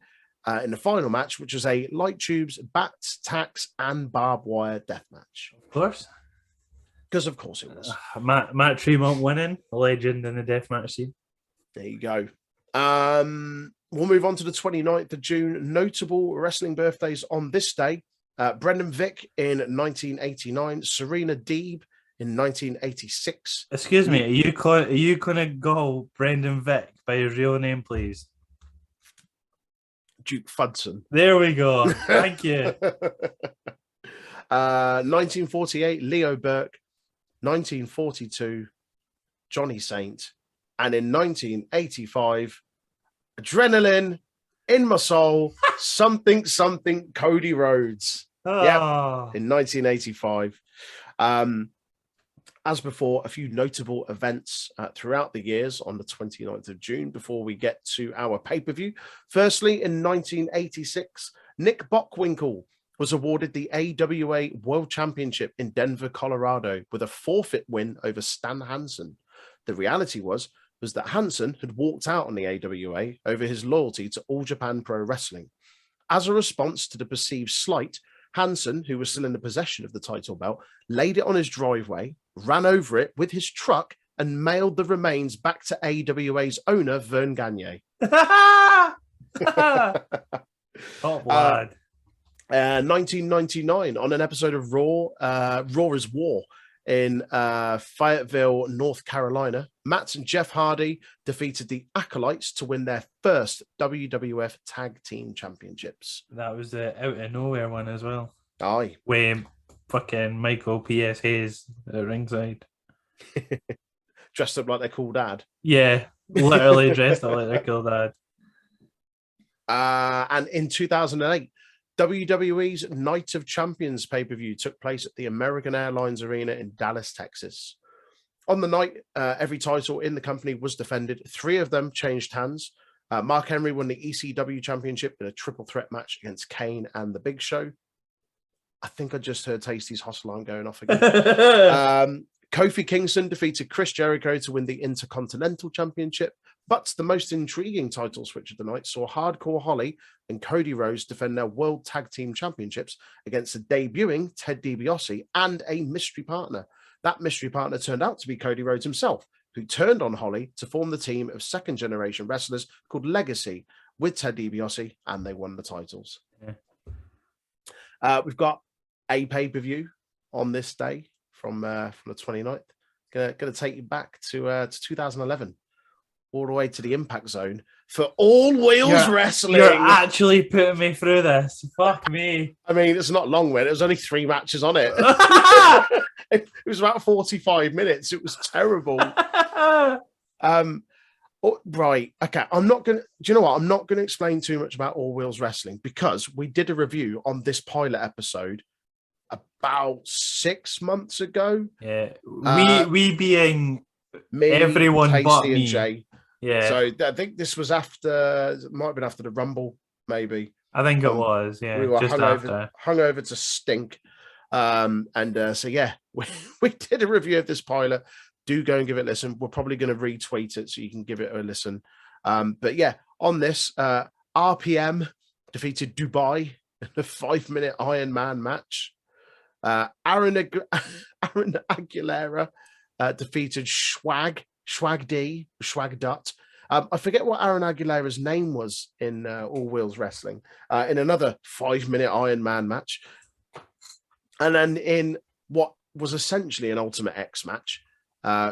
in the final match, which was a light tubes, bats, tax, and barbed wire death match. Of course. Because of course it was. Matt Tremont winning, a legend in the deathmatch scene. There you go. We'll move on to the 29th of June. Notable wrestling birthdays on this day. Brendan Vick in 1989. Serena Deeb in 1986. Excuse me, are you going to go Brendan Vick by his real name, please? Duke Fudson. There we go. Thank you. 1948, Leo Burke. 1942, Johnny Saint. And in 1985, Adrenaline in my soul, something, Cody Rhodes. Oh. Yeah, in 1985. As before, a few notable events throughout the years on the 29th of June before we get to our pay-per-view. Firstly, in 1986, Nick Bockwinkel was awarded the AWA World Championship in Denver, Colorado, with a forfeit win over Stan Hansen. The reality was that Hansen had walked out on the AWA over his loyalty to All Japan Pro Wrestling. As a response to the perceived slight, Hansen, who was still in the possession of the title belt, laid it on his driveway, ran over it with his truck, and mailed the remains back to AWA's owner, Vern Gagne. Top lad. 1999, on an episode of Raw, Raw is War in Fayetteville, North Carolina, Matt and Jeff Hardy defeated the Acolytes to win their first WWF Tag Team Championships. That was the out of nowhere one as well. Aye. With fucking Michael P.S. Hayes at ringside. Dressed up like their cool dad. Yeah, literally dressed up like their cool dad. And in 2008, WWE's Night of Champions pay-per-view took place at the American Airlines Arena in Dallas, Texas. On the night, every title in the company was defended. 3 of them changed hands. Mark Henry won the ECW Championship in a triple threat match against Kane and The Big Show. I think I just heard Tasty's hotline going off again. Kofi Kingston defeated Chris Jericho to win the Intercontinental Championship. But the most intriguing title switch of the night saw Hardcore Holly and Cody Rhodes defend their World Tag Team Championships against the debuting Ted DiBiase and a mystery partner. That mystery partner turned out to be Cody Rhodes himself, who turned on Holly to form the team of second-generation wrestlers called Legacy with Ted DiBiase, and they won the titles. Yeah. We've got a pay-per-view on this day from the 29th. Going to take you back to 2011. All the way to the Impact Zone. for All Wheels You're- Wrestling. You're actually putting me through this. Fuck me. I mean, it's not long, man. It was only 3 matches on it. It was about 45 minutes. It was terrible. Right. Okay. I'm not going to, do you know what? I'm not going to explain too much about All Wheels Wrestling because we did a review on this pilot episode about 6 months ago. Yeah. We being Me, everyone Tasty, but and me. Jay. Yeah. So I think this was after, it might have been after the Rumble, maybe. I think it was. Yeah. We were just after. hungover to stink. So yeah, we did a review of this pilot. Do go and give it a listen. We're probably going to retweet it so you can give it a listen. But yeah, on this, RPM defeated Dubai in a 5-minute Iron Man match. Aaran Aguilera defeated Swag Dutt. I forget what Aaran Aguilera's name was in All Wheels Wrestling. In another 5-minute Iron Man match. And then in what was essentially an Ultimate X match,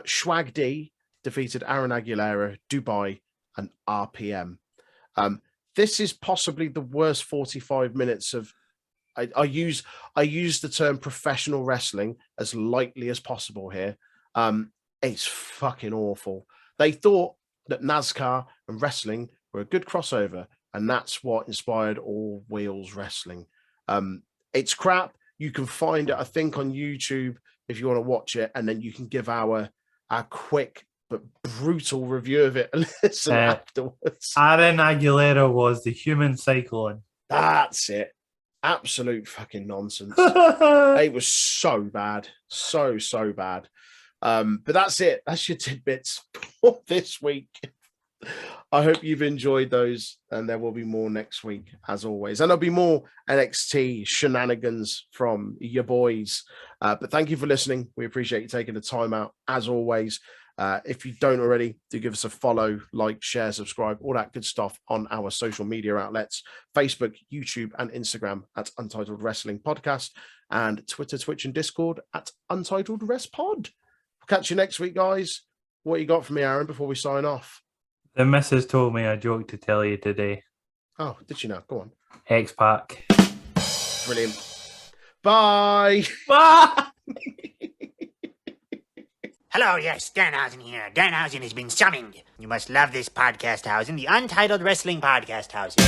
Swag D defeated Aaran Aguilera, Dubai, and RPM. This is possibly the worst 45 minutes of. I use the term professional wrestling as lightly as possible here. It's fucking awful. They thought that NASCAR and wrestling were a good crossover, and that's what inspired All Wheels Wrestling. It's crap. You can find it, I think, on YouTube if you want to watch it, and then you can give our quick but brutal review of it and listen afterwards. Aaran Aguilera was the human cyclone. That's it. Absolute fucking nonsense. It was so bad. So bad. But that's it. That's your tidbits for this week. I hope you've enjoyed those, and there will be more next week, as always. And there'll be more NXT shenanigans from your boys. But thank you for listening. We appreciate you taking the time out, as always. If you don't already, do give us a follow, like, share, subscribe, all that good stuff on our social media outlets, Facebook, YouTube, and Instagram at Untitled Wrestling Podcast, and Twitter, Twitch, and Discord at Untitled Rest Pod. Catch you next week, guys. What you got for me, Aaron, before we sign off? The missus told me a joke to tell you today. Oh, did you know? Go on. X-Pac. Brilliant. Bye. Bye. Hello, yes, Danhausen here. Danhausen has been summoned. You must love this podcast housing, the Untitled Wrestling Podcast housing.